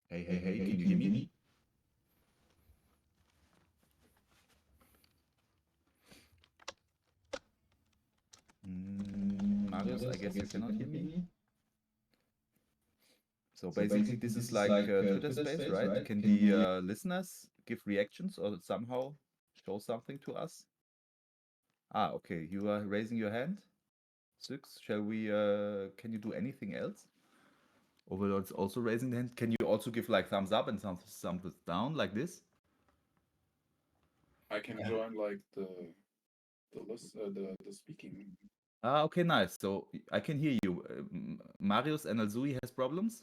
Hey, hey, hey, can you hear me? Marius, I guess you cannot hear me. So basically, this is like Twitter space, right? Can the listeners give reactions or somehow show something to us? Ah, okay. You are raising your hand. Six. Shall we? Can you do anything else? Overlord's also raising the hand. Can you also give like thumbs up and thumbs down like this? I can join like the speaking. Ah, okay, nice. So I can hear you. Marius and Alzui has problems.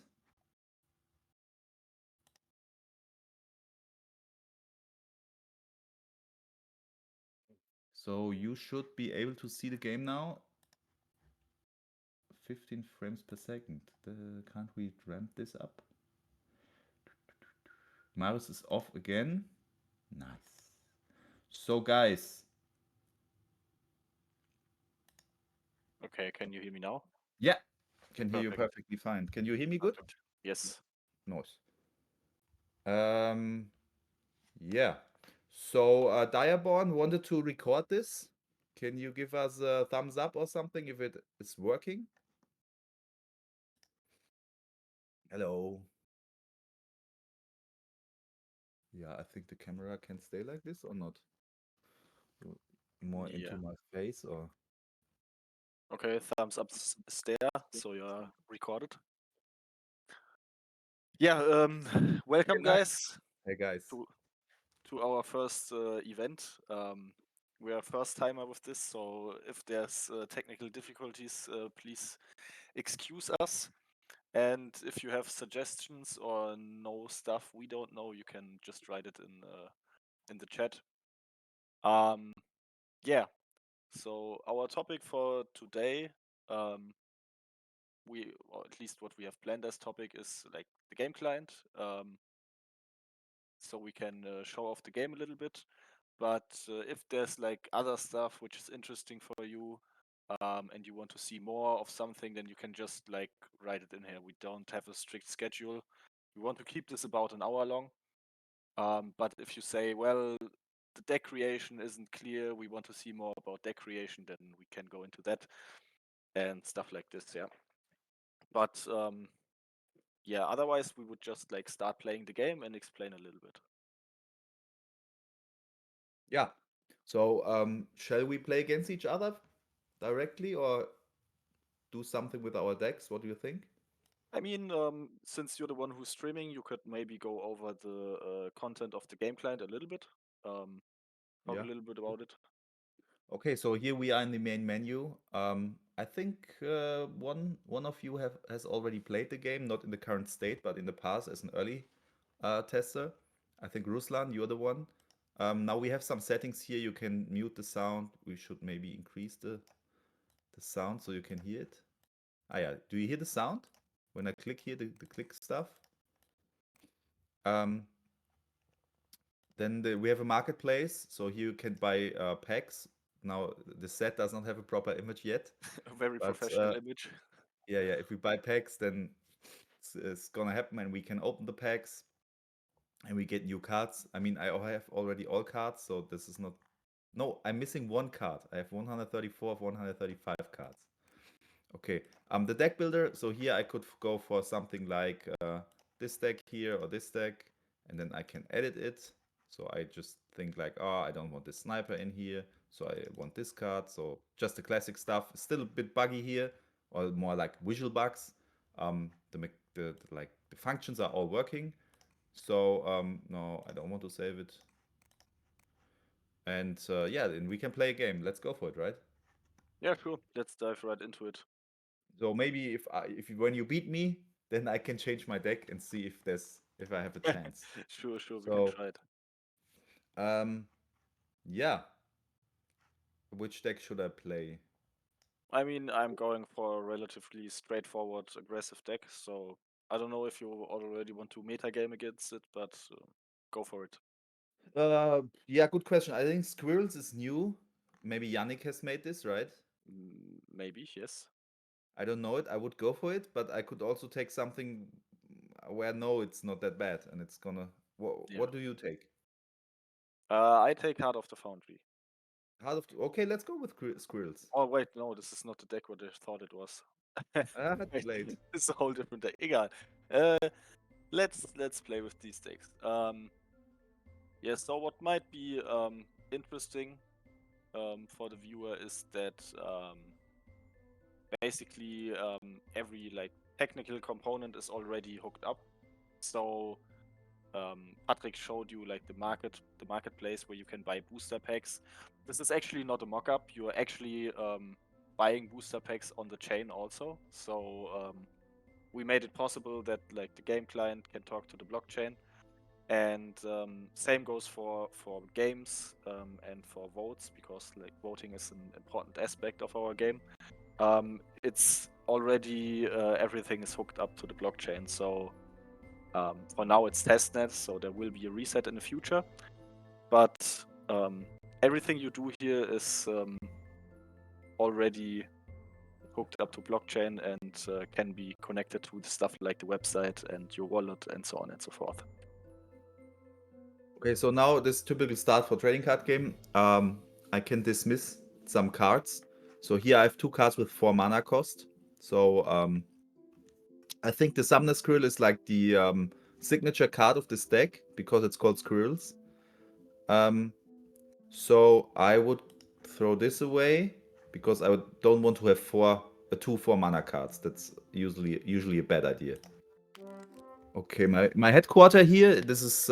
So you should be able to see the game now. 15 frames per second. Can't we ramp this up? Marius is off again. Nice. So guys, Okay, can you hear me now? yeah, can hear you Perfect. perfectly fine. Can you hear me good? Perfect. Yes. Nice. Um, yeah. So Direborn wanted to record this. Can you give us a thumbs up or something if it is working? Hello. Yeah, I think the camera can stay like this or not. More into Yeah. my face or Okay, thumbs up is there, so you're recorded. Yeah, welcome okay, nice. guys Hey guys. to to our first event. We are first timer with this, so if there's technical difficulties, please excuse us. And if you have suggestions or know stuff we don't know, you can just write it in the chat. Um, yeah. So our topic for today, um, or at least what we have planned as topic is like the game client. So we can show off the game a little bit. But if there's like other stuff which is interesting for you, and you want to see more of something, then you can just like write it in here. We don't have a strict schedule. We want to keep this about an hour long. But if you say, well, the deck creation isn't clear, we want to see more about deck creation, then we can go into that and stuff like this. Yeah. But yeah, otherwise we would just like start playing the game and explain a little bit. Yeah. So shall we play against each other directly or do something with our decks? What do you think? I mean, since you're the one who's streaming, you could maybe go over the content of the game client a little bit, um, talk a Yeah. little bit about it. Okay, so here we are in the main menu. I think one of you have has already played the game, not in the current state, but in the past as an early tester. I think Ruslan, you're the one. Now we have some settings here. You can mute the sound. We should maybe increase the sound so you can hear it. Ah yeah, do you hear the sound when I click here the click stuff? Um, we have a marketplace, so here you can buy packs. Now the set does not have a proper image yet, A very but professional image. yeah, yeah. If we buy packs, then it's gonna happen, and we can open the packs, and we get new cards. I mean, have already all cards, so this is not. No, I'm missing one card. I have 134 of 135 cards. Okay. The deck builder. So here I could go for something like this deck here or this deck, and then I can edit it. So I just think like, oh, I don't want this sniper in here, so I want this card. So just the classic stuff. Still a bit buggy here, or more like visual bugs. Like the functions are all working. So no, I don't want to save it. And yeah, then we can play a game. Let's go for it, right? Yeah, sure. Let's dive right into it. So maybe when you beat me, then I can change my deck and see if I have a chance. Sure, sure, we can So try it. um yeah, which deck should I play? I mean, I'm going for a relatively straightforward, aggressive deck, so I don't know if you already want to meta game against it, but go for it. Yeah, good question. I think Squirrels is new. Maybe Yannick has made this, right? Maybe, yes. I don't know it. I would go for it, but I could also take something. where no, it's not that bad, and it's gonna. Yeah. What do you take? I take Heart of the Foundry. Okay, let's go with squirrels. Oh wait, no, this is not the deck what I thought it was. Too Wait, late. it's a whole different deck. Egal. Let's play with these decks. Yeah. So what might be interesting for the viewer is that basically every like technical component is already hooked up. So Patrick showed you like the marketplace where you can buy booster packs. This is actually not a mock-up. You are actually buying booster packs on the chain also. So we made it possible that like the game client can talk to the blockchain, and same goes for games and for votes, because like voting is an important aspect of our game. It's already everything is hooked up to the blockchain. So for now it's testnet, so there will be a reset in the future. But everything you do here is already hooked up to blockchain and can be connected to the stuff like the website and your wallet and so on and so forth. Okay, so now this typical start for trading card game. I can dismiss some cards. So here I have 2 cards with 4 mana cost. So I think the Summoner Squirrel is like the signature card of this deck because it's called Squirrels. So I would throw this away because don't want to have 2 4-mana cards. That's usually a bad idea. Okay, my headquarter here, this is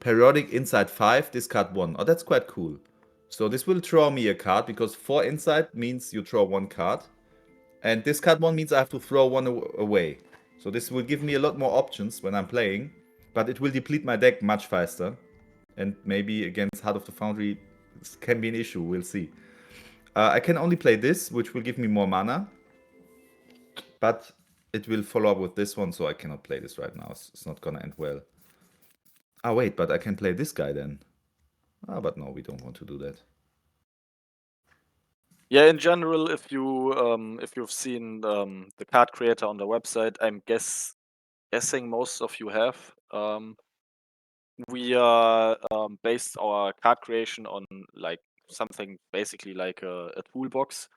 periodic inside 5, discard 1. Oh, that's quite cool. So this will draw me a card because 4 inside means you draw 1 card. And discard 1 means I have to throw 1 away. So this will give me a lot more options when I'm playing, but it will deplete my deck much faster. And maybe against Heart of the Foundry, this can be an issue, we'll see. I can only play this, which will give me more mana. But it will follow up with this one, so I cannot play this right now. It's not gonna end well. Ah, wait, but I can play this guy then. Ah, but no, we don't want to do that. Yeah, in general, if you've seen the card creator on the website, I'm guessing most of you have. We based our card creation on like something basically like a toolbox,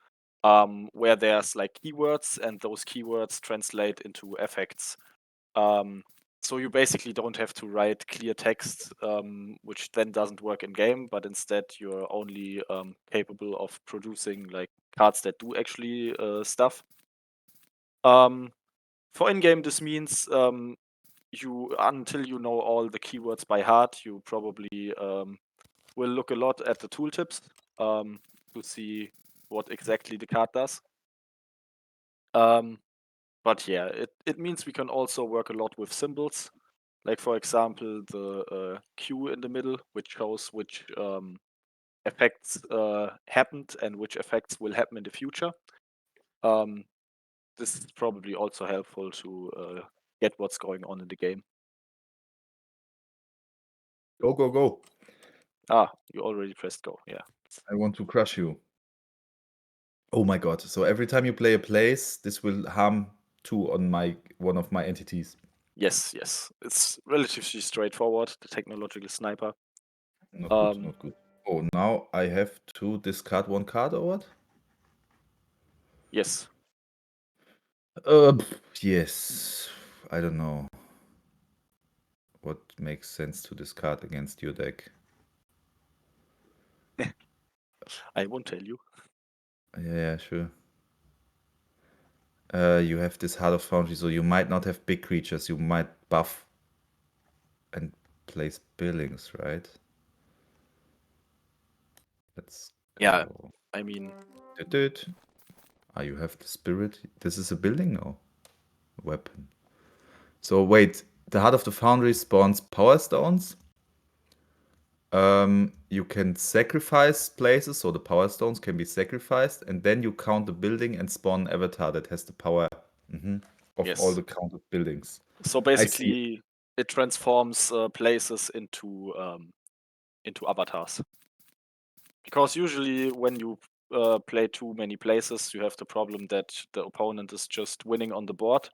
where there's like keywords, and those keywords translate into effects. So you basically don't have to write clear text, which then doesn't work in game, but instead you're only capable of producing like cards that do actually stuff. For in-game, this means you, until you know all the keywords by heart, you probably will look a lot at the tooltips to see what exactly the card does. But yeah, it means we can also work a lot with symbols. Like for example, the Q in the middle, which shows which effects happened and which effects will happen in the future. This is probably also helpful to get what's going on in the game. Go, go, go. Ah, you already pressed go, yeah. I want to crush you. Oh my god. So every time you play a place, this will harm 2 on one of my entities. Yes, yes. It's relatively straightforward, the technological sniper. Not good, not good. Oh, now I have to discard 1 card or what? Yes. Yes. I don't know. What makes sense to discard against your deck? I won't tell you. Yeah, sure. You have this Heart of Foundry, so you might not have big creatures. You might buff and place Billings, right? Let's Yeah, go. I mean, Ah, you have the spirit. This is a building? No. Weapon. So wait, the Heart of the Foundry spawns Power Stones. You can sacrifice places, so the Power Stones can be sacrificed, and then you count the building and spawn an avatar that has the power of all yes. the counted buildings. So I see. basically, it transforms places into avatars. Because usually, when you play too many places, you have the problem that the opponent is just winning on the board,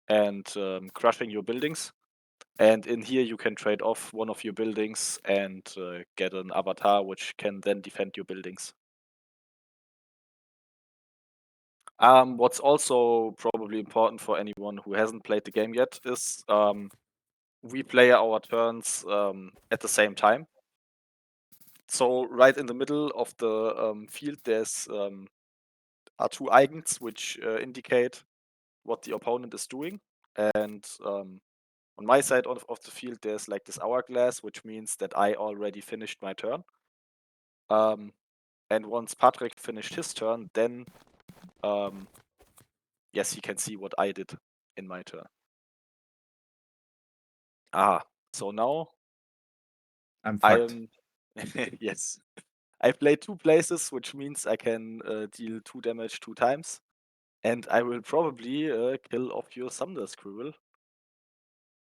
and crushing your buildings. And in here, you can trade off one of your buildings and get an avatar, which can then defend your buildings. What's also probably important for anyone who hasn't played the game yet is we play our turns at the same time. So right in the middle of the field, there's are two icons which indicate what the opponent is doing. And on my side of the field, there's like this hourglass, which means that I already finished my turn. And once Patrick finished his turn, then yes, he can see what I did in my turn. So now I'm I fucked. am yes. I play 2 places, which means I can deal 2 damage 2 times, and I will probably kill off your Summoner Squirrel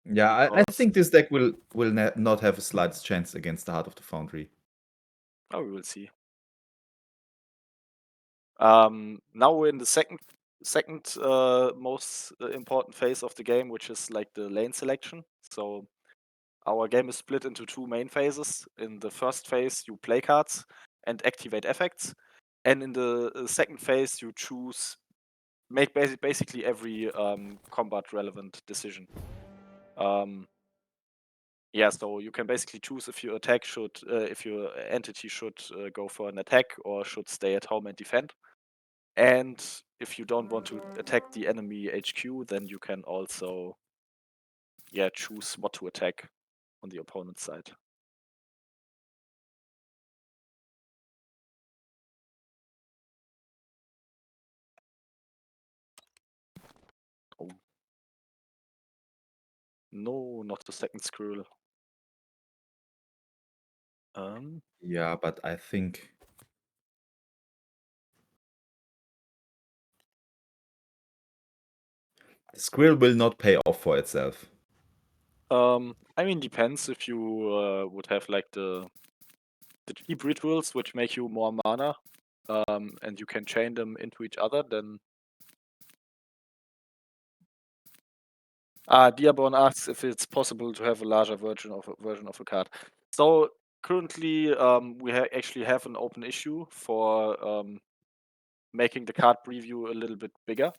Yeah, I because think this deck will not have a slightest chance against the Heart of the Foundry. we will see. Now we're in the second most important phase of the game, which is like the lane selection. So our game is split into 2 main phases. In the first phase, you play cards and activate effects, and in the second phase, you make basically every combat relevant decision. Yeah, so you can basically choose if your if your entity should go for an attack or should stay at home and defend. And if you don't want to attack the enemy HQ, then you can also, yeah, choose what to attack on the opponent's side. Oh. No, not the second squirrel. Yeah, but I think the Squirrel will not pay off for itself. I mean, depends if you would have like the cheap rituals which make you more mana, and you can chain them into each other, then Dearborn asks if it's possible to have a larger version of a card. So currently, we actually have an open issue for making the card preview a little bit bigger.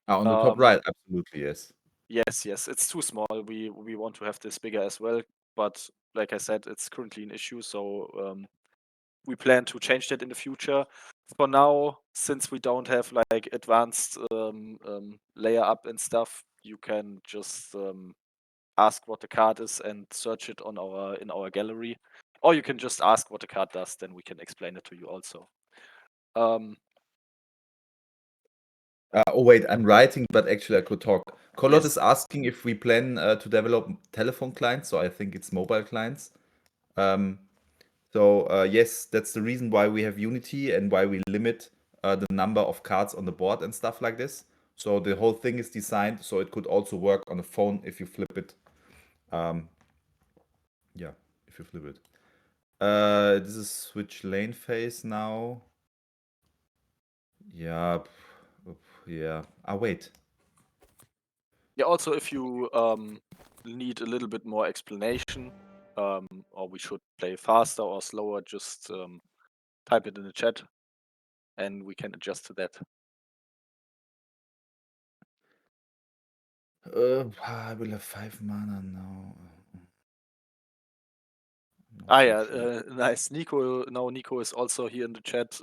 On the top right, absolutely, yes. Yes, it's too small. We want to have this bigger as well, but like I said, it's currently an issue, so we plan to change that in the future. For now, since we don't have like advanced layer up and stuff, you can just ask what the card is and search it on in our gallery, or you can just ask what the card does. Then we can explain it to you also. Oh wait, I'm writing, but actually I could talk. Colot Yes. is asking if we plan to develop telephone clients, so I think it's mobile clients. Yes, that's the reason why we have Unity and why we limit the number of cards on the board and stuff like this. So the whole thing is designed so it could also work on a phone if you flip it. Yeah, if you flip it. This is switch lane phase now. Yeah, yeah. Wait. Yeah. Also, if you need a little bit more explanation, or we should play faster or slower, just type it in the chat, and we can adjust to that. I will have 5 mana now. Yeah, nice. Nico is also here in the chat.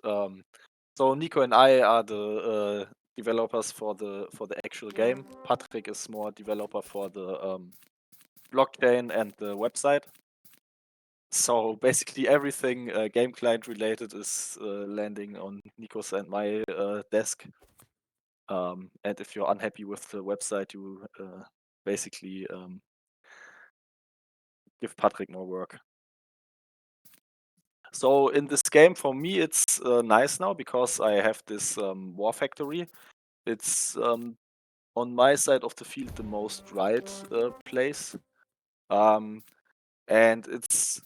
So Nico and I are the developers for the actual game. Patrick is more developer for the blockchain and the website. So basically everything game client related is landing on Nico's and my desk. And if you're unhappy with the website, you basically give Patrick more work. So in this game, for me, it's nice now because I have this war factory. It's on my side of the field the most right place, and it's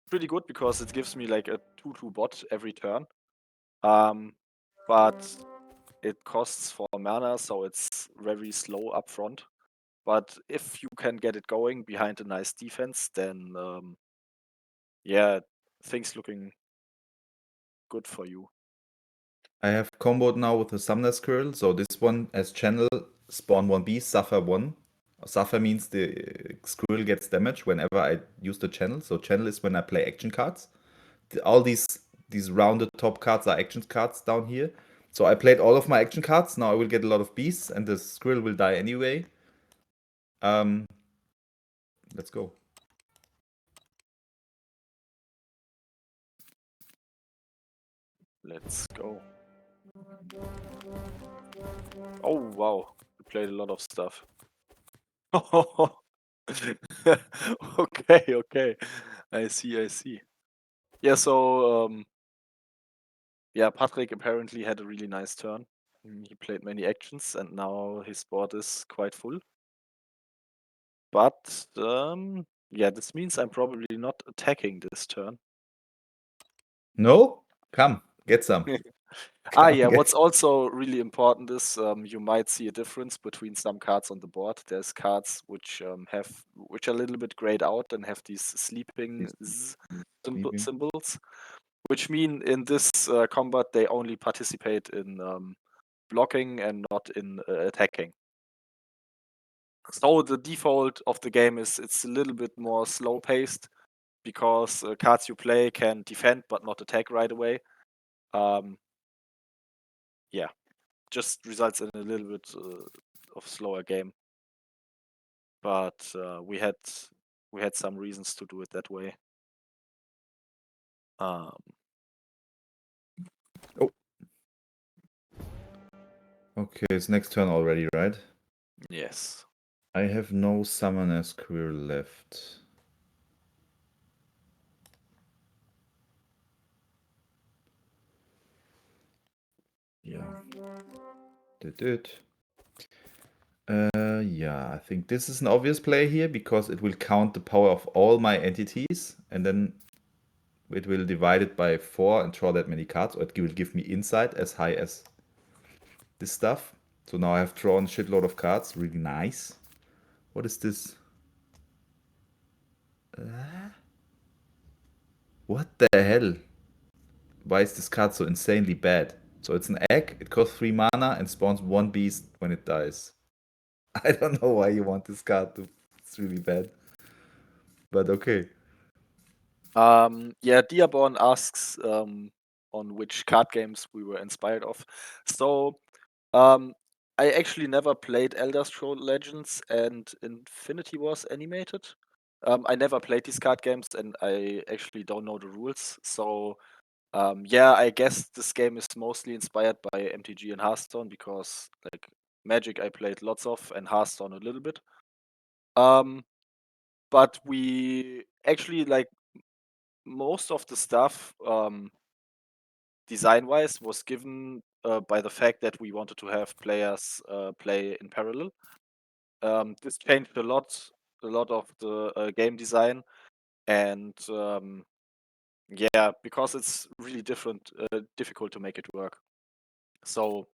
pretty good because it gives me like a 2/2 bot every turn. But it costs 4 mana, so it's very slow up front. But if you can get it going behind a nice defense, then yeah, things looking good for you. I have comboed now with a Summoner Squirrel. So this one as channel, spawn 1 beast, suffer 1. Suffer means the squirrel gets damage whenever I use the channel. So channel is when I play action cards. All these rounded top cards are action cards down here. So I played all of my action cards. Now I will get a lot of beasts, and the squirrel will die anyway. Let's go. Let's go. Oh wow, you played a lot of stuff. Okay. I see. Yeah, so yeah, Patrick apparently had a really nice turn. He played many actions and now his board is quite full. But yeah, this means I'm probably not attacking this turn. No? Come, get some. Yeah, what's also really important is you might see a difference between some cards on the board. There's cards which which are a little bit grayed out and have these sleeping Sleeping. symbols, which mean in this combat they only participate in blocking and not in attacking. So the default of the game is it's a little bit more slow paced because cards you play can defend but not attack right away. Yeah, just results in a little bit of slower game. But we had some reasons to do it that way. Oh. Okay, it's next turn already, right? Yes. I have no Summoner Squirrel left. Yeah. Did it. Yeah, I think this is an obvious play here because it will count the power of all my entities and then it will divide it by 4 and draw that many cards, or it will give me insight as high as this stuff. So now I have drawn a shitload of cards, really nice. What is this? What the hell? Why is this card so insanely bad? So it's an egg, it costs 3 mana and spawns 1 beast when it dies. I don't know why you want this card to. It's really bad. But okay. Yeah, Dearborn asks on which card games we were inspired of. So I actually never played Elder Scrolls Legends and Infinity Wars Animated. I never played these card games and I actually don't know the rules. So yeah, I guess this game is mostly inspired by MTG and Hearthstone because like Magic I played lots of and Hearthstone a little bit. But we actually like most of the stuff design wise was given by the fact that we wanted to have players play in parallel. This changed a lot of the game design, and yeah, because it's really difficult to make it work. So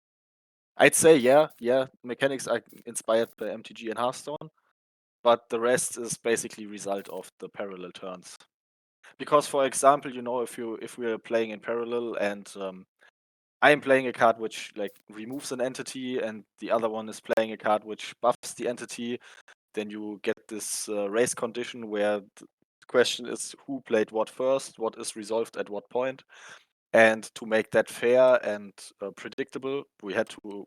I'd say yeah, mechanics are inspired by MTG and Hearthstone, but the rest is basically result of the parallel turns. Because for example, if we're playing in parallel and I am playing a card which like removes an entity and the other one is playing a card which buffs the entity, then you get this race condition where the question is who played what first, what is resolved at what point. And to make that fair and predictable, we had to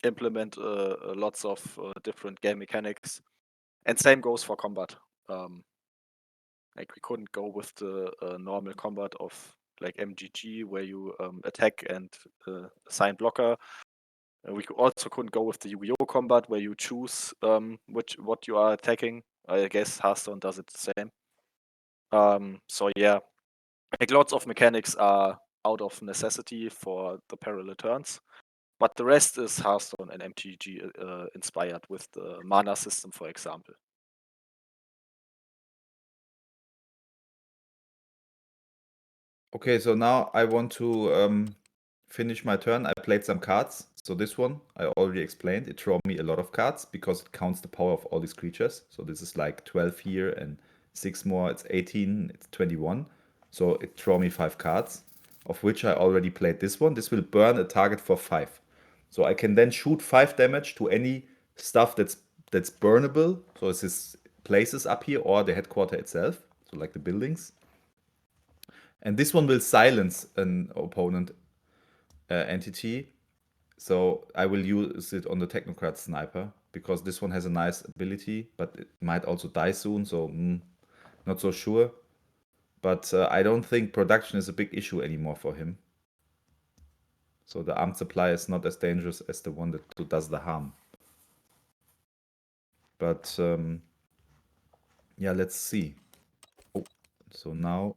implement lots of different game mechanics. And same goes for combat. Like we couldn't go with the normal combat of like MGG where you attack and assign blocker. We also couldn't go with the Yu-Gi-Oh combat where you choose what you are attacking. I guess Hearthstone does it the same. So yeah, like lots of mechanics are out of necessity for the parallel turns, but the rest is Hearthstone and MTG inspired with the mana system, for example. Okay, so now I want to finish my turn. I played some cards. So this one, I already explained, it draw me a lot of cards because it counts the power of all these creatures. So this is like 12 here and 6 more, it's 18, it's 21. So it draw me 5 cards, of which I already played this one. This will burn a target for 5. So I can then shoot 5 damage to any stuff that's burnable. So it's this places up here or the headquarter itself, so like the buildings. And this one will silence an opponent entity. So I will use it on the Technocrat Sniper because this one has a nice ability, but it might also die soon, so not so sure. But I don't think production is a big issue anymore for him. So the armed supply is not as dangerous as the one that does the harm. But yeah, let's see. Oh, so now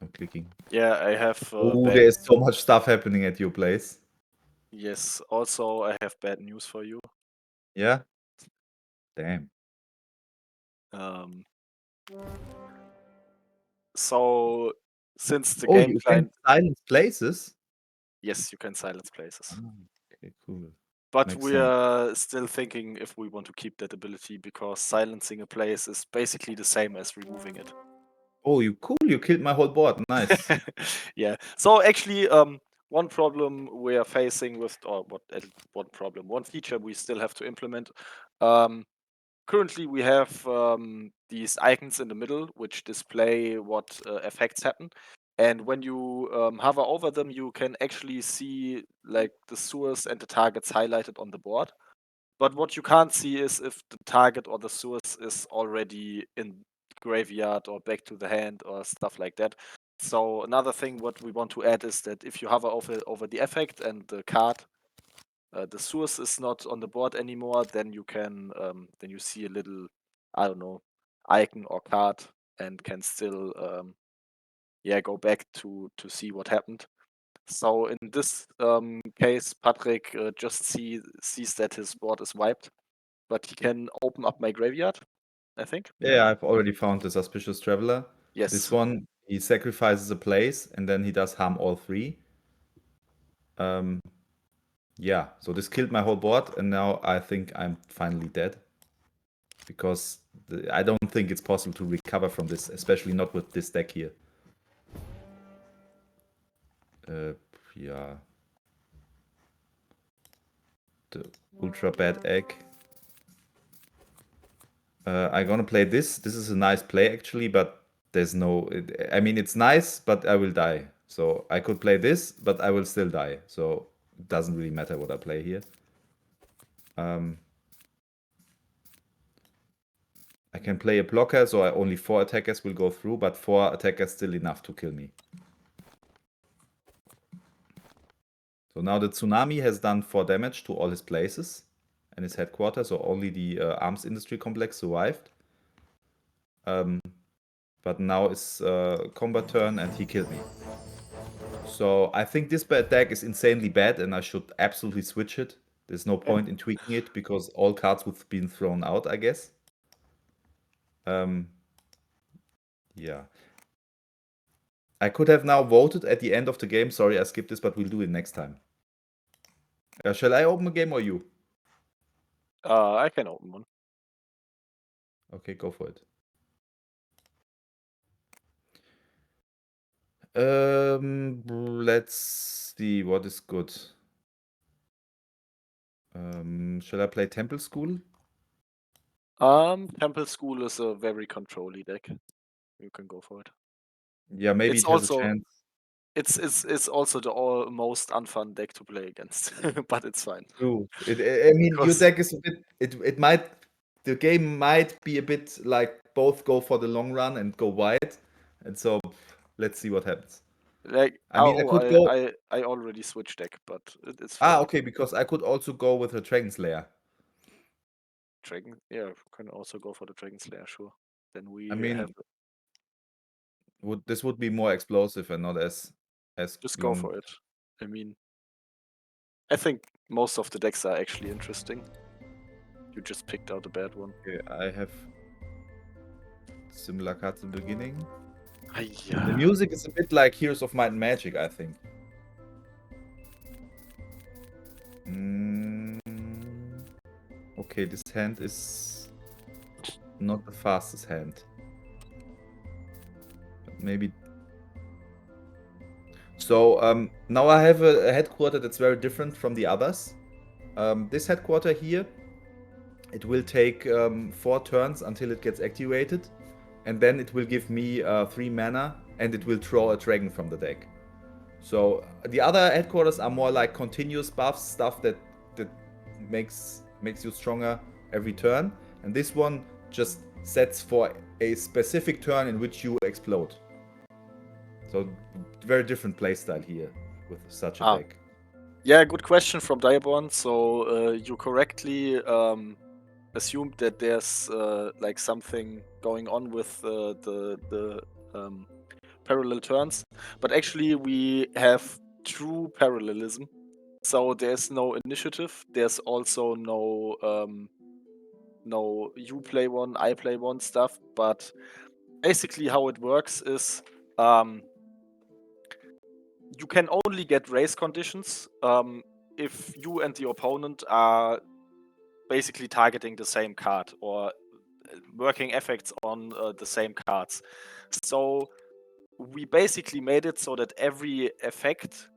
I'm clicking. Yeah, I have Oh, bad. there is so much stuff happening at your place. Yes, also I have bad news for you. Yeah? Damn. Um, so since the Oh, game you can client, silence places? yes, you can silence places. Ah, okay, cool. But Makes we sense. are still thinking if we want to keep that ability because silencing a place is basically the same as removing it. Oh, you cool. You killed my whole board. Nice. Yeah. So actually, one problem we are facing with, or one problem, one feature we still have to implement. Currently, we have these icons in the middle which display what effects happen. And when you hover over them, you can actually see like the source and the targets highlighted on the board. But what you can't see is if the target or the source is already in graveyard or back to the hand or stuff like that. So another thing what we want to add is that if you hover over the effect and the card, the source is not on the board anymore, then you can then you see a little, I don't know, icon or card and can still go back to see what happened. So in this case, Patrick just sees that his board is wiped, but he can open up my graveyard, I think. Yeah, I've already found the suspicious traveler. This Yes. one, he sacrifices a place and then he does harm all 3. Yeah, so this killed my whole board, and now I think I'm finally dead. Because I don't think it's possible to recover from this, especially not with this deck here. Yeah. The ultra bad egg. I'm gonna play this. This is a nice play actually, but there's no. I mean, it's nice, but I will die. So I could play this, but I will still die. So it doesn't really matter what I play here. I can play a blocker, so only 4 attackers will go through, but 4 attackers still enough to kill me. So now the tsunami has done 4 damage to all his places and his headquarters, so only the arms industry complex survived. But now it's combat turn and he killed me. So I think this bad deck is insanely bad and I should absolutely switch it. There's no point in tweaking it because all cards would have been thrown out, I guess. Yeah. I could have now voted at the end of the game. Sorry, I skipped this, but we'll do it next time. Shall I open a game or you? I can open one. Okay, go for it. Let's see what is good. Shall I play Temple School? Temple School is a very controlly deck. You can go for it. Yeah, maybe It's it has a also chance. it's also the most unfun deck to play against, but it's fine. True. I mean, your Because deck is a bit. It might. The game might be a bit like both go for the long run and go wide, and so let's see what happens. like I mean, I oh could go. I already switched deck, but it's Ah, fine. okay, because I could also go with a Dragon Slayer. Dragon, yeah, can also go for the Dragon Slayer, sure. Then I we have mean, this would be more explosive and not as just go long. for it. I mean, I think most of the decks are actually interesting. You just picked out a bad one. Okay, I have similar cards in the beginning. The Yeah. music is a bit like Heroes of Might and Magic, I think. Okay, this hand is not the fastest hand. Maybe. So now I have a headquarter that's very different from the others. This headquarter here, it will take 4 turns until it gets activated, and then it will give me 3 mana, and it will draw a dragon from the deck. So the other headquarters are more like continuous buffs, stuff that makes you stronger every turn, and this one just sets for a specific turn in which you explode. So very different playstyle here with such a Ah, deck. yeah, good question from Diaborn. So you correctly assumed that there's like something going on with the parallel turns, but actually we have true parallelism. So there's no initiative. There's also no you play one, I play one stuff. But basically, how it works is you can only get race conditions if you and the opponent are basically targeting the same card or working effects on the same cards. So we basically made it so that every effect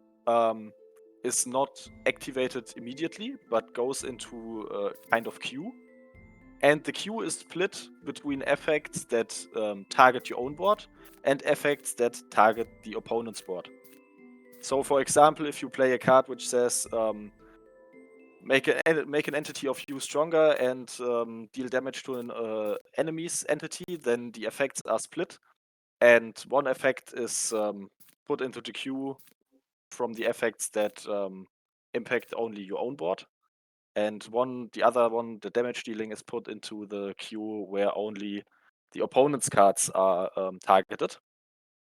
is not activated immediately, but goes into a kind of queue. And the queue is split between effects that target your own board and effects that target the opponent's board. So, for example, if you play a card which says make an entity of you stronger and deal damage to an enemy's entity, then the effects are split, and one effect is put into the queue from the effects that impact only your own board, and the other one, the damage dealing, is put into the queue where only the opponent's cards are targeted.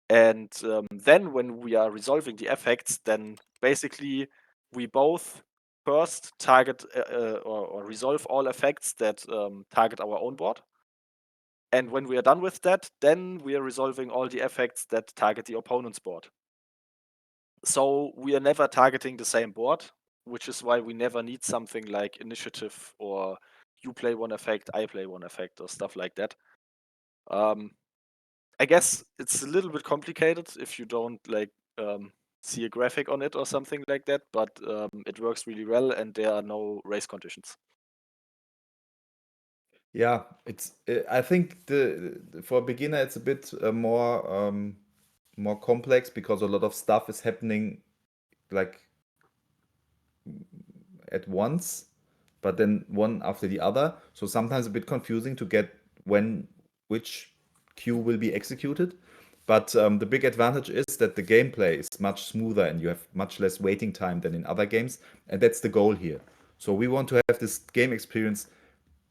And then when we are resolving the effects, then basically we both first target or resolve all effects that target our own board. And when we are done with that, then we are resolving all the effects that target the opponent's board. So we are never targeting the same board, which is why we never need something like initiative or you play one effect, I play one effect, or stuff like that. I guess it's a little bit complicated if you don't like see a graphic on it or something like that, but it works really well and there are no race conditions. Yeah, it's. I think for a beginner it's a bit more complex because a lot of stuff is happening like at once, but then one after the other. So sometimes a bit confusing to get when which queue will be executed. But the big advantage is that the gameplay is much smoother and you have much less waiting time than in other games, and that's the goal here. So we want to have this game experience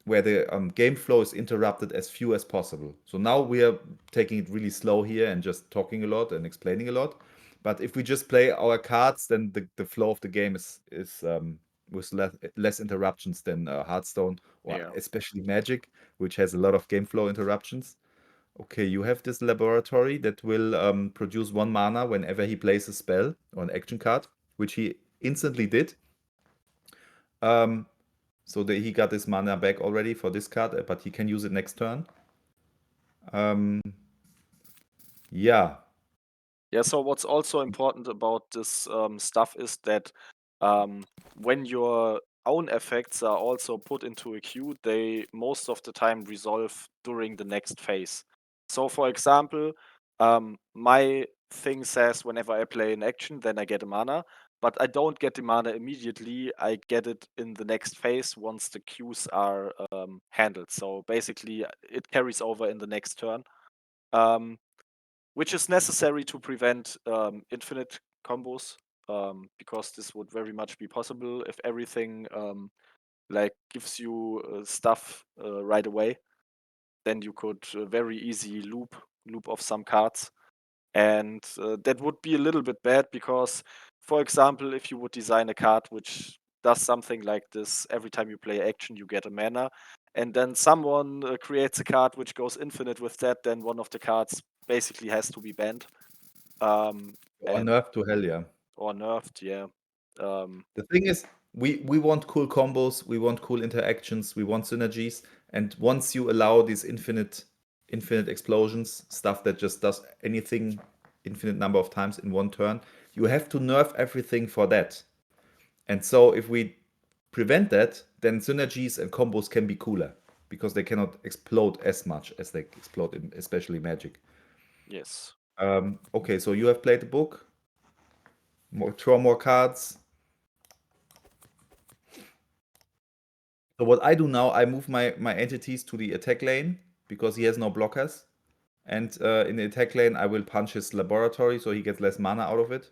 where the game flow is interrupted as few as possible. So now we are taking it really slow here and just talking a lot and explaining a lot. But if we just play our cards, then the flow of the game is with less interruptions than Hearthstone or Yeah. especially Magic, which has a lot of game flow interruptions. Okay, you have this laboratory that will produce 1 mana whenever he plays a spell or an action card, which he instantly did. Um, so he got his mana back already for this card, but he can use it next turn. Um, yeah. Yeah, so what's also important about this stuff is that when your own effects are also put into a queue, they most of the time resolve during the next phase. So, for example, my thing says whenever I play an action, then I get a mana, but I don't get the mana immediately. I get it in the next phase once the queues are handled. So basically, it carries over in the next turn. Um, which is necessary to prevent infinite combos, because this would very much be possible if everything like gives you stuff right away. Then you could very easy loop off some cards, and that would be a little bit bad because, for example, if you would design a card which does something like this, every time you play action, you get a mana, and then someone creates a card which goes infinite with that, then one of the cards basically has to be banned. Or And nerf to hell, yeah. or nerfed, yeah. Um, The thing is, we want cool combos, we want cool interactions, we want synergies, and once you allow these infinite explosions, stuff that just does anything infinite number of times in one turn, you have to nerf everything for that. And so if we prevent that, then synergies and combos can be cooler because they cannot explode as much as they explode in especially Magic. Yes. Okay, so you have played the book. Draw more cards. So what I do now, I move my entities to the attack lane because he has no blockers. And in the attack lane, I will punch his laboratory so he gets less mana out of it.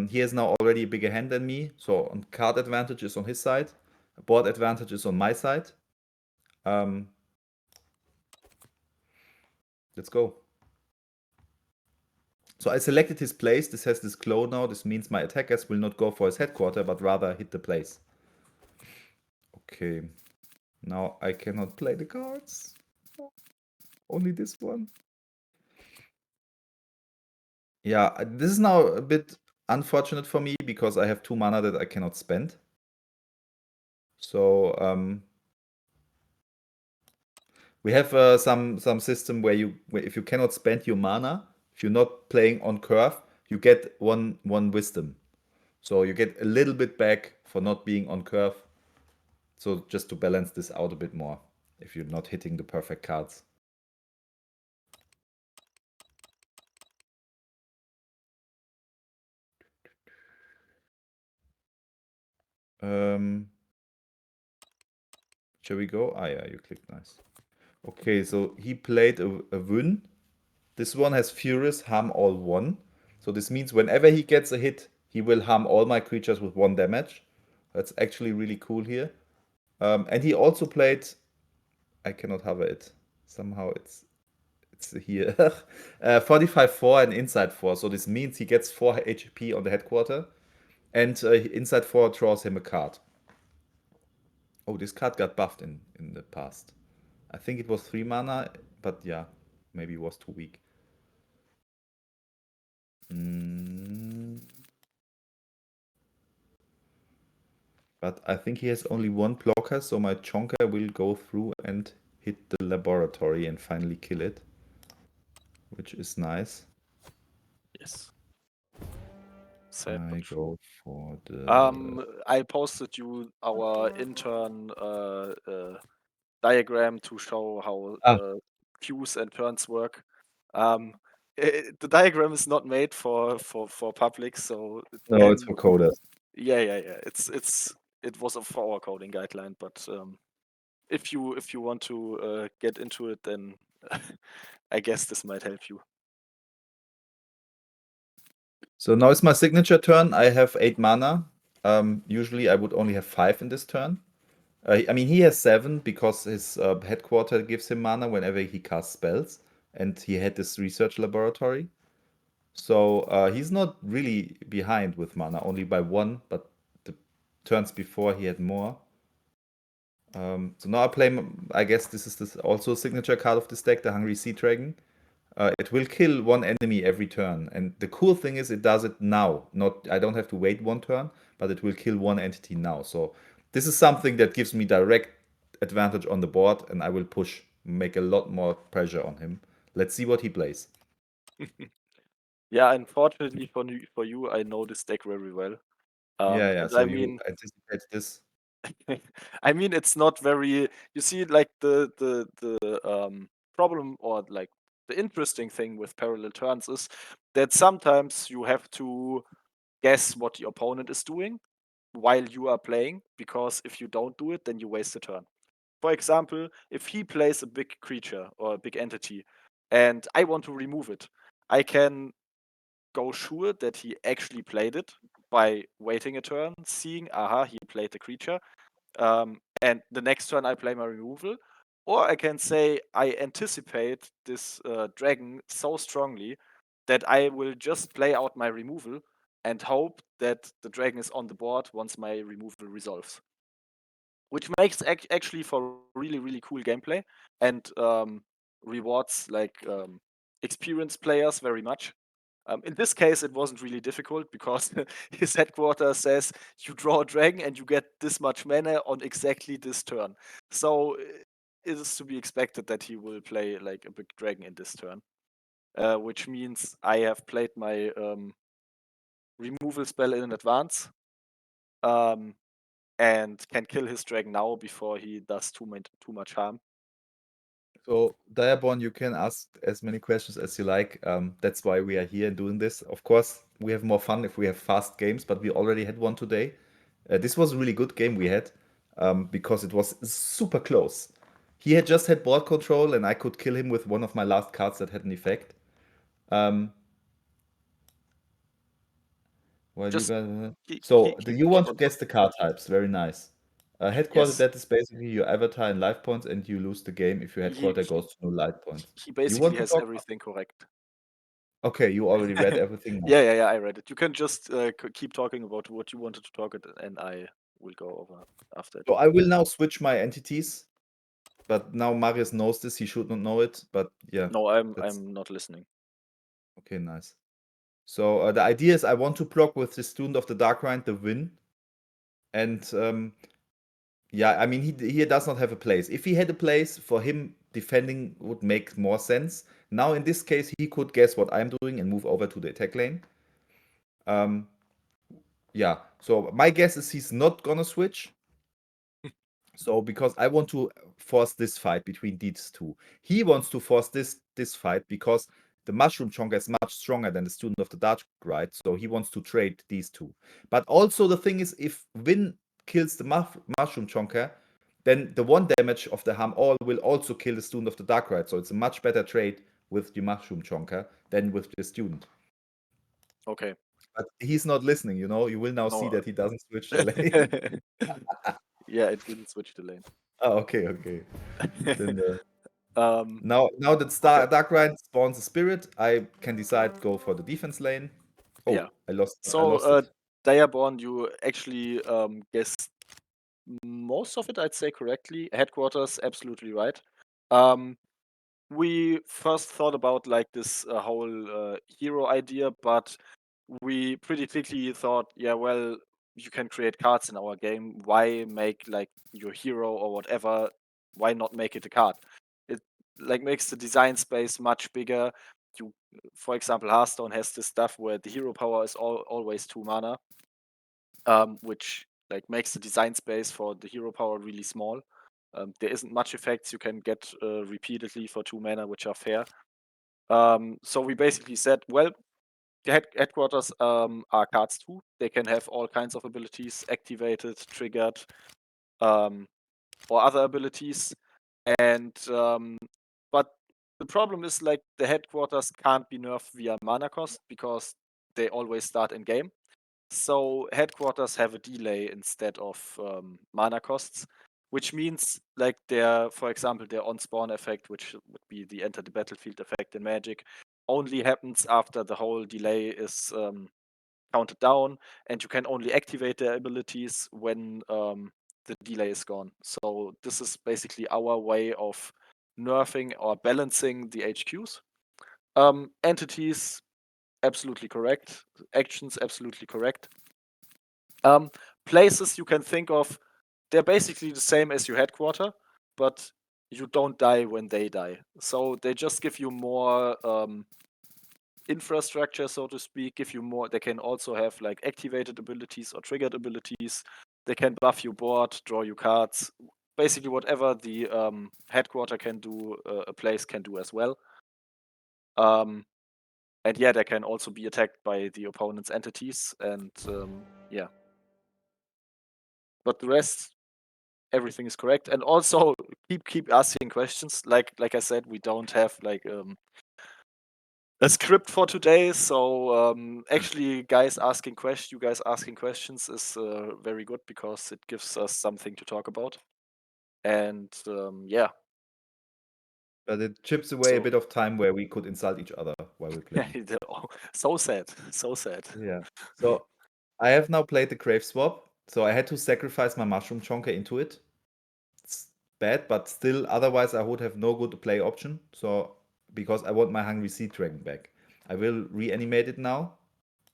He has now already a bigger hand than me, so on card advantage is on his side. Board advantage is on my side. Um, let's go. So I selected his place. This has this glow now. This means my attackers will not go for his headquarter, but rather hit the place. Okay. Now I cannot play the cards. Only this one. Yeah, this is now a bit unfortunate for me because I have 2 mana that I cannot spend. So we have some system where if you cannot spend your mana, if you're not playing on curve, you get one wisdom. So you get a little bit back for not being on curve. So just to balance this out a bit more, if you're not hitting the perfect cards. Um, shall we go? Ah, yeah, you clicked nice. Okay, so he played a Wün. This one has Furious, harm all 1. So this means whenever he gets a hit, he will harm all my creatures with 1 damage. That's actually really cool here. And he also played. I cannot hover it. Somehow it's here. 45 4 and inside 4. So this means he gets 4 HP on the headquarter. And inside 4 draws him a card. Oh, this card got buffed in the past. I think it was 3 mana, but yeah, maybe it was too weak. But I think he has only 1 blocker, so my Chonka will go through and hit the laboratory and finally kill it, which is nice. Yes. Sad but I true. go for the. I posted you our intern diagram to show how Ah, queues and turns work. The diagram is not made for public, so it no, it's can. for coders. Yeah. It was for our coding guideline, but if you want to get into it, then I guess this might help you. So now it's my signature turn. I have 8 mana. Usually I would only have 5 in this turn. I mean, he has 7 because his headquarter gives him mana whenever he casts spells, and he had this research laboratory. So he's not really behind with mana, only by 1, but the turns before he had more. So now I play, I guess this is also a signature card of this deck, the Hungry Sea Dragon. It will kill 1 enemy every turn, and the cool thing is it does it now. Not I don't have to wait 1 turn, but it will kill 1 entity now. So this is something that gives me direct advantage on the board, and I will push, make a lot more pressure on him. Let's see what he plays. Yeah, unfortunately for you, I know this deck very well. Yeah. And So I you mean, anticipate this? I mean, it's not very. You see, like the problem or like the interesting thing with parallel turns is that sometimes you have to guess what the opponent is doing while you are playing, because if you don't do it, then you waste a turn. For example, if he plays a big creature or a big entity, and I want to remove it, I can go sure that he actually played it by waiting a turn, seeing, aha, he played the creature, and the next turn I play my removal. Or I can say I anticipate this dragon so strongly that I will just play out my removal and hope that the dragon is on the board once my removal resolves. Which makes actually for really cool gameplay and rewards like experienced players very much. In this case, it wasn't really difficult because his headquarters says you draw a dragon and you get this much mana on exactly this turn. So it is to be expected that he will play like a big dragon in this turn, which means I have played my removal spell in advance, um, and can kill his dragon now before he does too much harm. So, Diaborn, you can ask as many questions as you like. That's why we are here doing this. Of course, we have more fun if we have fast games, but we already had one today. This was a really good game we had because it was super close. He had just had board control, and I could kill him with one of my last cards that had an effect. Um, while you Just guys, so keep you want to on guess the card types? Very nice. Headquarter Yes, debt is basically your avatar in life points, and you lose the game if your he headquarter goes to no life points. he You basically want to has talk? everything correct. Okay, you already read everything. Yeah, I read it. You can just keep talking about what you wanted to talk it, and I will go over after it. So I will now switch my entities, but now Marius knows this. He should not know it, but yeah, No, that's I'm not listening. okay. Nice. So the idea is I want to block with the Student of the Dark Rind the win, and yeah, I mean he does not have a place. If he had a place, for him defending would make more sense. Now in this case, he could guess what I'm doing and move over to the attack lane. Um, yeah. So my guess is he's not gonna switch. So because I want to force this fight between these two, he wants to force this fight because the Mushroom Chonker is much stronger than the Student of the Dark Ride. So he wants to trade these two. But also the thing is, if Win kills the Mushroom Chonker, then the one damage of the Harm All will also kill the Student of the Dark Ride. So it's a much better trade with the Mushroom Chonker than with the Student. Okay. But he's not listening. You will now see No. that he doesn't switch the lane. Yeah, it didn't switch the lane. Oh, okay. Then Um, now that okay. Dark Ride spawns a spirit, I can decide go for the defense lane. Yeah. Oh, I So, lost it. Diaborn, you actually guessed most of it, I'd say correctly. Headquarters, absolutely right. Um, we first thought about like this whole hero idea, but we pretty quickly thought, yeah, well, you can create cards in our game. Why make like your hero or whatever? Why not make it a card? It like makes the design space much bigger. You, for example, Hearthstone has this stuff where the hero power is always 2 mana, which like makes the design space for the hero power really small. There isn't much effects you can get repeatedly for 2 mana, which are fair. So we basically said, well, the headquarters are cards too. They can have all kinds of abilities activated, triggered, or other abilities. And but the problem is like the headquarters can't be nerfed via mana cost because they always start in game. So headquarters have a delay instead of mana costs, which means like for example, their on spawn effect, which would be the enter the battlefield effect in Magic, only happens after the whole delay is counted down, and you can only activate their abilities when the delay is gone. So this is basically our way of nerfing or balancing the HQs. Entities, absolutely correct. Actions, absolutely correct. Places you can think of, they're basically the same as your headquarter, but you don't die when they die. So they just give you more infrastructure, so to speak, give you more. They can also have like activated abilities or triggered abilities. They can buff your board, draw you cards. Basically, whatever the headquarter can do, a place can do as well. And yeah, they can also be attacked by the opponent's entities. And yeah, but the rest, everything is correct. And also keep asking questions. Like I said, we don't have like a script for today. So actually, you guys asking questions is very good because it gives us something to talk about. And yeah, But it chips away a so bit of time where we could insult each other while we're playing. so sad, so sad. Yeah. So I have now played the Crave Swap, so I had to sacrifice my Mushroom Chonker into it. It's bad, but still, otherwise I would have no good play option. So because I want my Hungry Sea Dragon back. I will reanimate it now,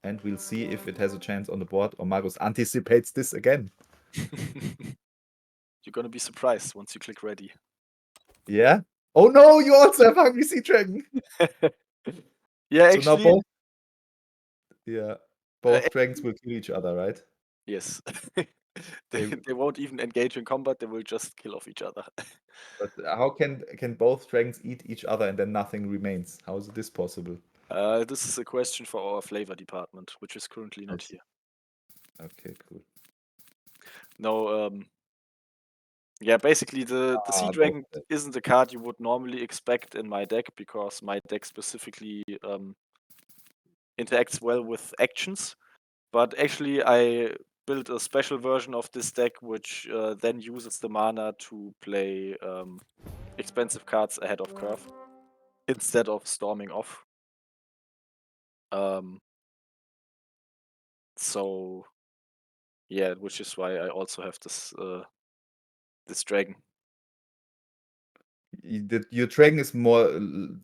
and we'll see if it has a chance on the board or Margus anticipates this again. You're gonna be surprised once you click ready. Yeah? Oh no, you also have Hungry Sea Dragon! Yeah, So now actually, both dragons will kill each other, right? yes. They, They won't even engage in combat, they will just kill off each other. but how can both dragons eat each other and then nothing remains? How is this possible? This is a question for our flavor department, which is currently I not see. here. Okay, cool. No, yeah, basically the Sea both Dragon dead. isn't a card you would normally expect in my deck because my deck specifically interacts well with actions. But actually, I built a special version of this deck which then uses the mana to play expensive cards ahead of curve instead of storming off. So yeah, which is why I also have this dragon. Your dragon is more.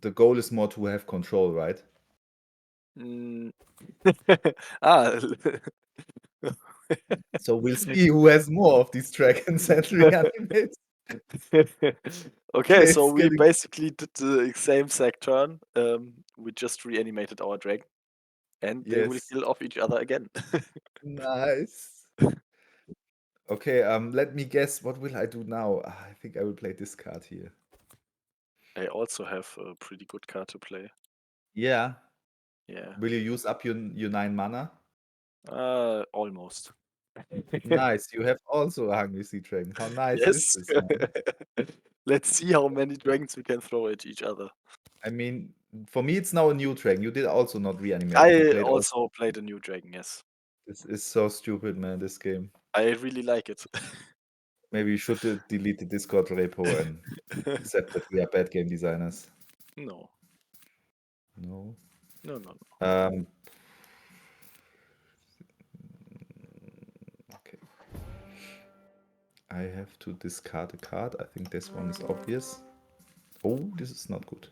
The goal is more to have control, right? Mm. Ah. So we'll see who has more of these dragons and reanimates. Okay, so It's we getting basically did the same exact turn. We just reanimated our dragon, and they will yes, kill off each other again. nice. Okay, let me guess. What will I do now? I think I will play this card here. I also have a pretty good card to play. Yeah. Yeah, Will you use up your 9 mana? almost. Nice. You have also a Hungry Sea Dragon. How nice is Yes. this, man? Let's see how many dragons we can throw at each other. I mean, for me, it's now a new dragon. You did also not reanimate it. You I played also. also played a new dragon, yes. This is so stupid, man, this game. I really like it. Maybe you should delete the Discord repo and accept that we are bad game designers. No, No. no, no, no. Okay. I have to discard a card. I think this one is obvious. Oh, this is not good.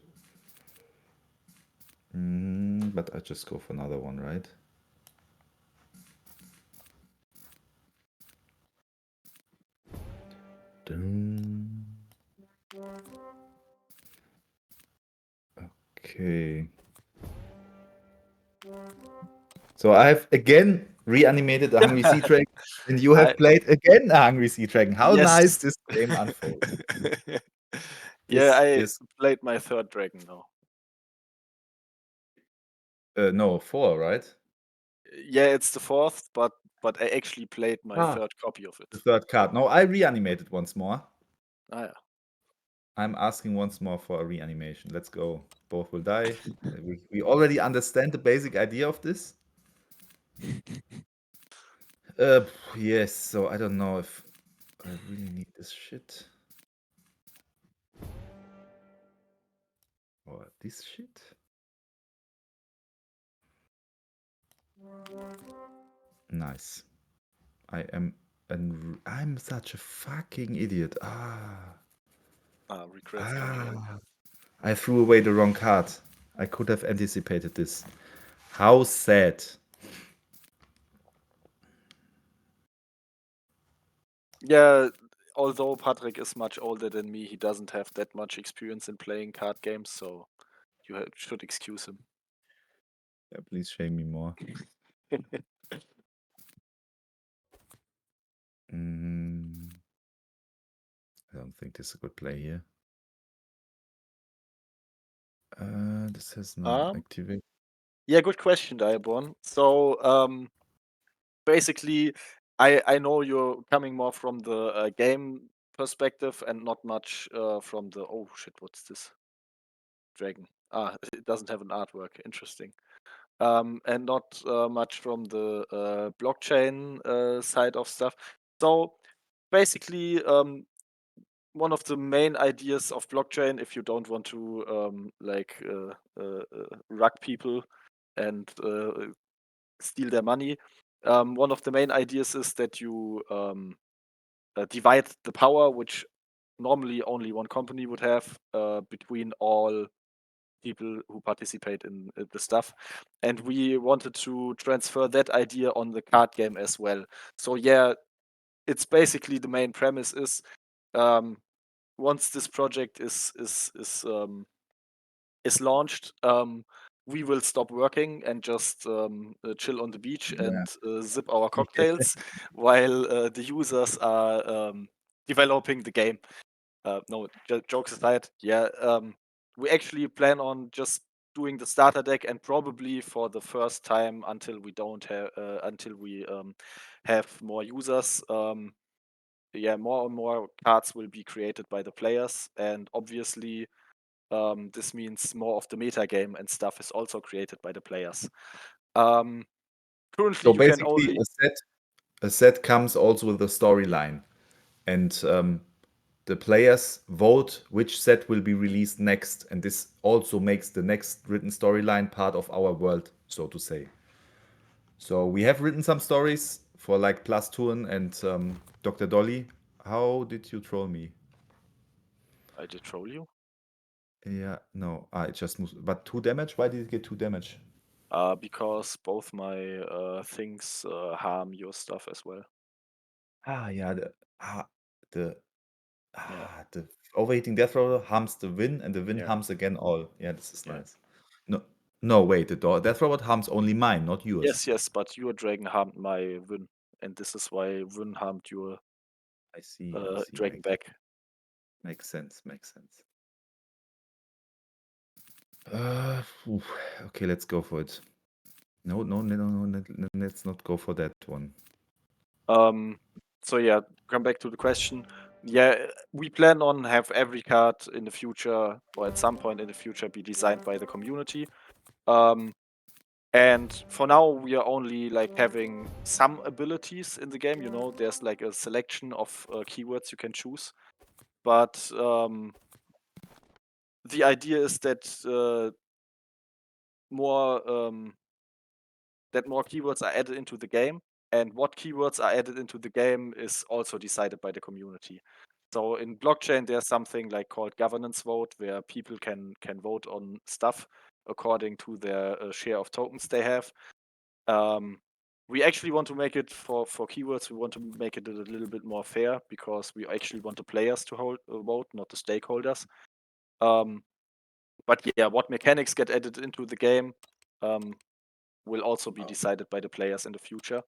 But I just go for another one, right? Dun. Okay. So I have again reanimated a Hungry Sea Dragon, and you have I played again a Hungry Sea Dragon. How nice Yes. this game unfolds. Yeah, This I is played my third dragon now. no 4, right? Yeah, it's the fourth, but I actually played my Ah, third copy of the it. third card. No, I reanimated once more. Ah, I'm asking once more for a reanimation. Let's go. Both will die. We already understand the basic idea of this. Yes, so I don't know if I really need this shit. Or this shit. Nice. I'm such a fucking idiot. regrets coming in. I threw away the wrong card. I could have anticipated this. How sad. Yeah, although Patrick is much older than me, he doesn't have that much experience in playing card games, so you should excuse him. Yeah, please shame me more. I don't think this is a good play here. This has no activate. Yeah, good question, Diaborn. So, basically, I know you're coming more from the game perspective and not much from the oh shit, what's this dragon? It doesn't have an artwork. Interesting. And not much from the blockchain side of stuff. So basically, one of the main ideas of blockchain, if you don't want to rug people and steal their money, one of the main ideas is that you divide the power, which normally only one company would have, between all people who participate in the stuff, and we wanted to transfer that idea on the card game as well. So yeah, it's basically the main premise is um, once this project is launched, we will stop working and just chill on the beach Yeah. and sip our cocktails while the users are developing the game. No, jokes aside, yeah, we actually plan on just doing the starter deck and probably for the first time until we don't have until we have more users. Yeah, more and more cards will be created by the players, and obviously this means more of the meta game and stuff is also created by the players. Um, Currently, So you can basically, only a set comes also with a storyline, and the players vote which set will be released next, and this also makes the next written storyline part of our world, so to say. So we have written some stories for like Plus Turn and Dr. Dolly. How did you troll me? I did troll you Yeah, no, I just moved. But 2 damage? Why did it get 2 damage? because both my things harm your stuff as well. Ah, yeah, the Yeah, the overheating death roller harms the win, and the win yeah, harms again all. Yeah, this is yeah. nice. No, no, wait, the death robot harms only mine, not yours. Yes, yes, but your dragon harmed my Win, and this is why Win harmed your I see. dragon back. Makes sense. Makes sense. Oof. Okay, let's go for it. No, no, no, no, no, let's not go for that one. So yeah, come back to the question. Yeah, we plan on have every card in the future or at some point in the future be designed by the community. Um, and for now, we are only like having some abilities in the game. You know, there's like a selection of keywords you can choose, but the idea is more that more keywords are added into the game, and what keywords are added into the game is also decided by the community. So in blockchain, there's something like called governance vote, where people can vote on stuff according to their share of tokens they have. Um, we actually want to make it for keywords. We want to make it a little bit more fair because we actually want the players to hold vote, not the stakeholders. Um, but yeah, what mechanics get added into the game um, will also be decided by the players in the future.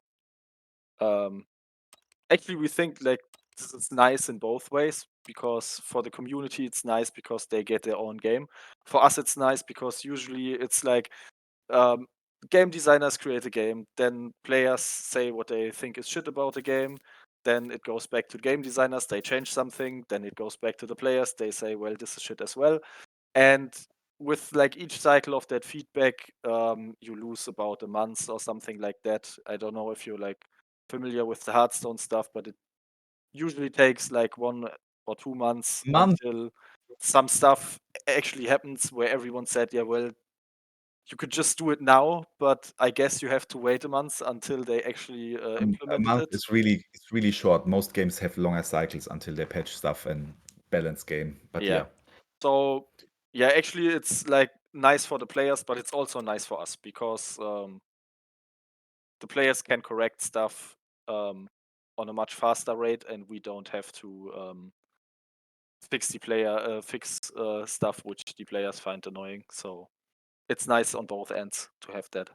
Um, Actually, we think like this is nice in both ways because for the community it's nice because they get their own game. For us, it's nice because usually it's like um, game designers create a game, then players say what they think is shit about the game. Then it goes back to game designers, they change something. Then it goes back to the players, they say, well, this is shit as well. And with like each cycle of that feedback, you lose about a month or something like that. I don't know if you're like familiar with the Hearthstone stuff, but it usually takes like 1 or 2 months Month. until some stuff actually happens where everyone said, yeah, well, you could just do it now, but I guess you have to wait a month until they actually A implemented month it. is really short. Most games have longer cycles until they patch stuff and balance game. But Yeah. yeah, So yeah, actually it's like nice for the players, but it's also nice for us because the players can correct stuff um, on a much faster rate, and we don't have to fix stuff which the players find annoying. So it's nice on both ends to have that.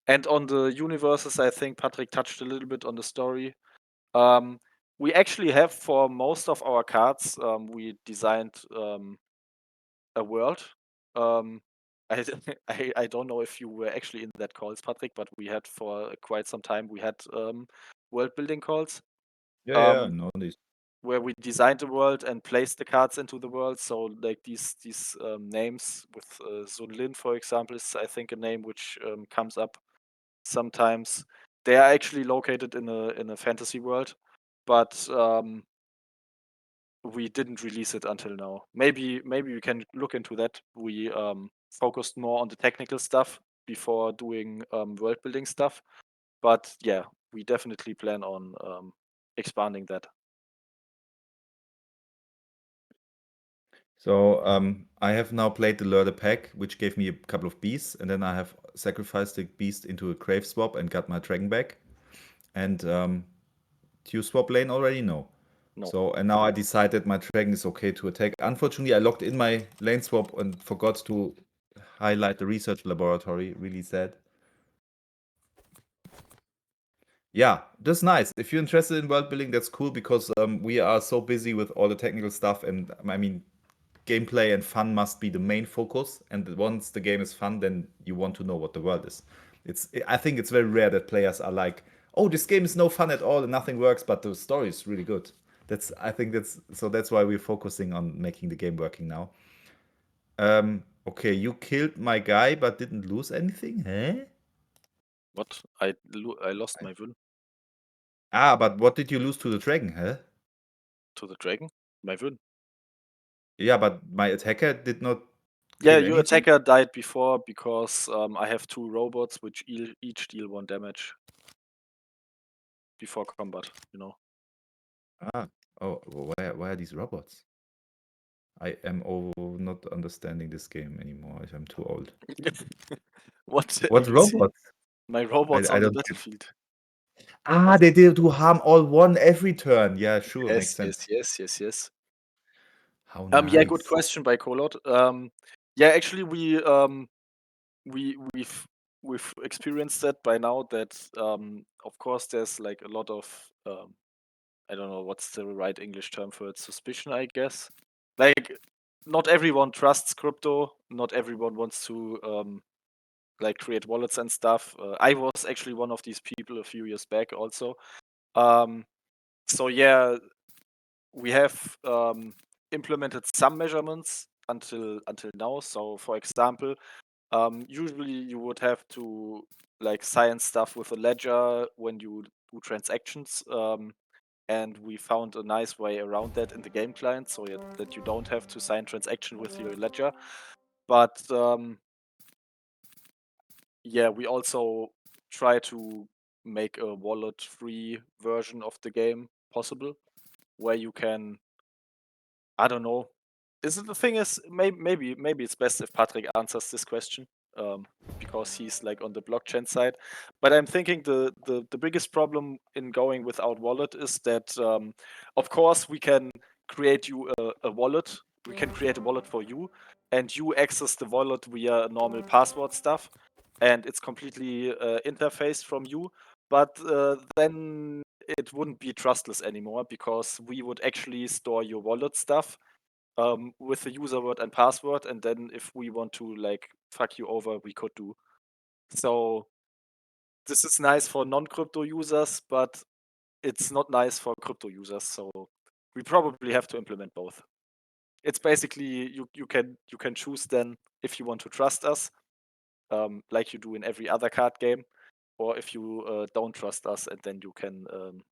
And on the universes, I think Patrick touched a little bit on the story. Um, we actually have for most of our cards, we designed a world. Um, I, I don't know if you were actually in that calls, Patrick, but we had for quite some time we had world building calls yeah, um, no, this. where we designed the world and placed the cards into the world. So like these names with Sun Lin, for example, is I think a name which comes up sometimes. They are actually located in a fantasy world, but we didn't release it until now. Maybe we can look into that. We focused more on the technical stuff before doing world building stuff. But yeah, we definitely plan on expanding that. So I have now played the Lure the Pack, which gave me a couple of beasts, and then I have sacrificed the beast into a Crave swap and got my dragon back. And do you swap lane already? No. No. So and now I decided my dragon is okay to attack. Unfortunately, I logged in my lane swap and forgot to highlight the research laboratory. Really sad. Yeah, that's nice. If you're interested in world building, that's cool because we are so busy with all the technical stuff, and I mean, gameplay and fun must be the main focus. And once the game is fun, then you want to know what the world is. I think it's very rare that players are like, "Oh, this game is no fun at all and nothing works, but the story is really good." I think that's why we're focusing on making the game working now. Okay, you killed my guy but didn't lose anything, huh? What? I lost my will Ah, but what did you lose to the dragon, huh? to the dragon. My will. Yeah, but my attacker did not Yeah, kill your anything. attacker died before because I have 2 robots which each deal 1 damage before combat. You know. Ah, oh, why are these robots? I am not understanding this game anymore. I'm too old. What What you see? robots? My robots I on the don't get. battlefield. Ah, they did do harm all one every turn. Yeah, sure, makes Yes, sense. yes, yes, yes, yes. How Yeah, good nice. question by Colot. Yeah, actually, we've experienced that by now. That of course, there's like a lot of I don't know what's the right English term for it. Suspicion, I guess. Like, not everyone trusts crypto. Not everyone wants to like create wallets and stuff. I was actually one of these people a few years back, also. Um, so yeah, we have implemented some measurements until now. So, for example, usually you would have to like sign stuff with a ledger when you do transactions. And we found a nice way around that in the game client, so that you don't have to sign transaction with your ledger. But yeah, we also try to make a wallet-free version of the game possible, where you can, I don't know. The thing is, maybe it's best if Patrick answers this question, um, because he's like on the blockchain side. But I'm thinking the biggest problem in going without wallet is that, of course, we can create you a wallet. We can create a wallet for you, and you access the wallet via normal password stuff, and it's completely interfaced from you. But then it wouldn't be trustless anymore because we would actually store your wallet stuff with the user word and password, and then if we want to like fuck you over, we could do. So this is nice for non-crypto users, but it's not nice for crypto users. So we probably have to implement both. It's basically you can choose then if you want to trust us, like you do in every other card game, or if you don't trust us, and then you can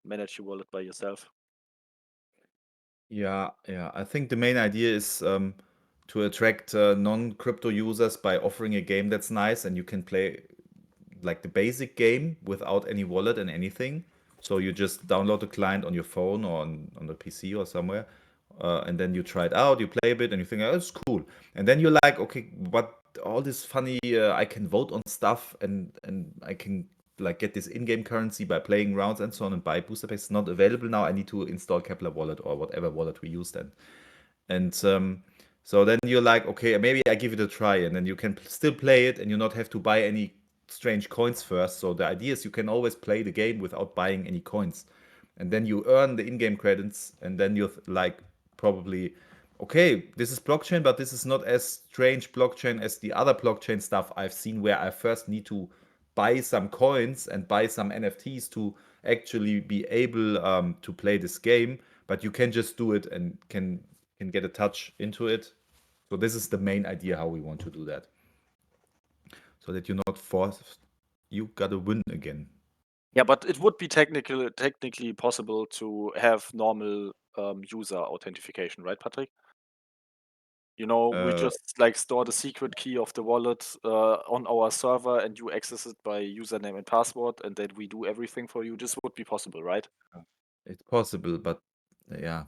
manage your wallet by yourself. Yeah, yeah. I think the main idea is to attract non-crypto users by offering a game that's nice and you can play like the basic game without any wallet and anything. So you just download the client on your phone or on the PC or somewhere, and then you try it out, you play a bit, and you think, oh, it's cool. And then you're like, okay, but all this funny, I can vote on stuff and I can like get this in-game currency by playing rounds and so on and buy booster packs. It's not available now. I need to install Kepler Wallet or whatever wallet we use then. And so then you're like, okay, maybe I give it a try, and then you can still play it, and you not have to buy any strange coins first. So the idea is you can always play the game without buying any coins, and then you earn the in-game credits, and then you're like probably, okay, this is blockchain, but this is not as strange blockchain as the other blockchain stuff I've seen, where I first need to buy some coins and buy some NFTs to actually be able to play this game. But you can just do it and can get a touch into it. So this is the main idea how we want to do that, so that you're not forced. You gotta win again. Yeah, but it would be technically possible to have normal user authentication, right, Patrick? We Uh, just like store the secret key of the wallet on our server, and you access it by username and password, and then we do everything for you. This would be possible, right? it's possible, but yeah,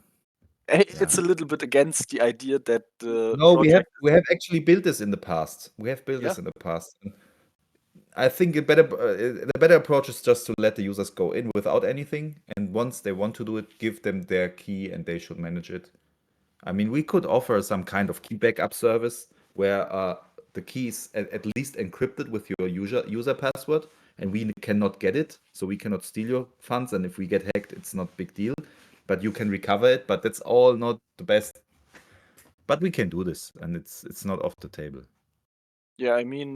It's a little bit against the idea that the No, project. we have actually built this in the past. We have built Yeah, this in the past. I think the better approach is just to let the users go in without anything, and once they want to do it, give them their key and they should manage it. I mean, we could offer some kind of key backup service where the key is at least encrypted with your user password, and we cannot get it, so we cannot steal your funds. And if we get hacked, it's not big deal, but you can recover it. But that's all not the best. But we can do this, and it's not off the table. yeah. I mean,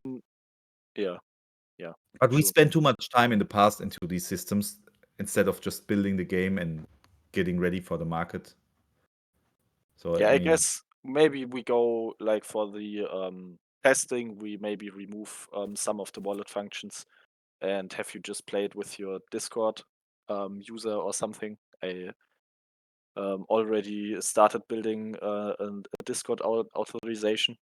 yeah, yeah. But we True. spent too much time in the past into these systems instead of just building the game and getting ready for the market. So Yeah, I I mean, guess maybe we go like for the testing. We maybe remove some of the wallet functions and have you just play it with your Discord user or something. I already started building a Discord authorization.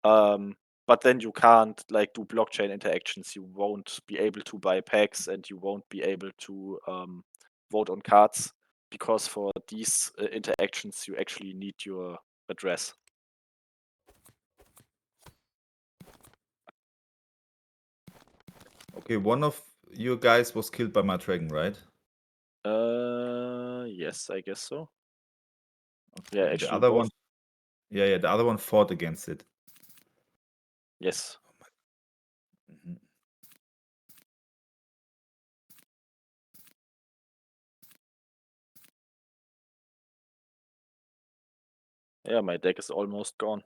Um, but then you can't like do blockchain interactions. You won't be able to buy packs and you won't be able to vote on cards because for these interactions you actually need your address. okay, one of you guys was killed by my dragon, right? Yes, I guess so. Yeah, Okay, the actually other both. one, yeah, the other one fought against it. Yes. Mhm. Yeah, my deck is almost gone.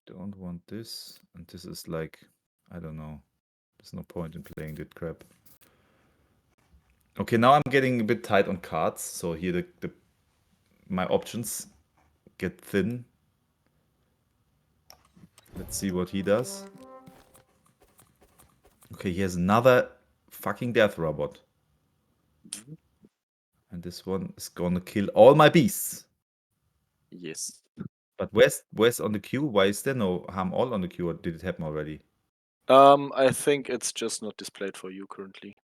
Don't want this, and this is like, I don't know. There's no point in playing that crap. Okay, now I'm getting a bit tight on cards, so here my options get thin. Let's see what he does. Okay, he has another fucking death robot. Mhm. And this one is gonna kill all my beasts. Yes. But where's on the queue? Why is there no harm all on the queue? Or did it happen already? I think it's just not displayed for you currently.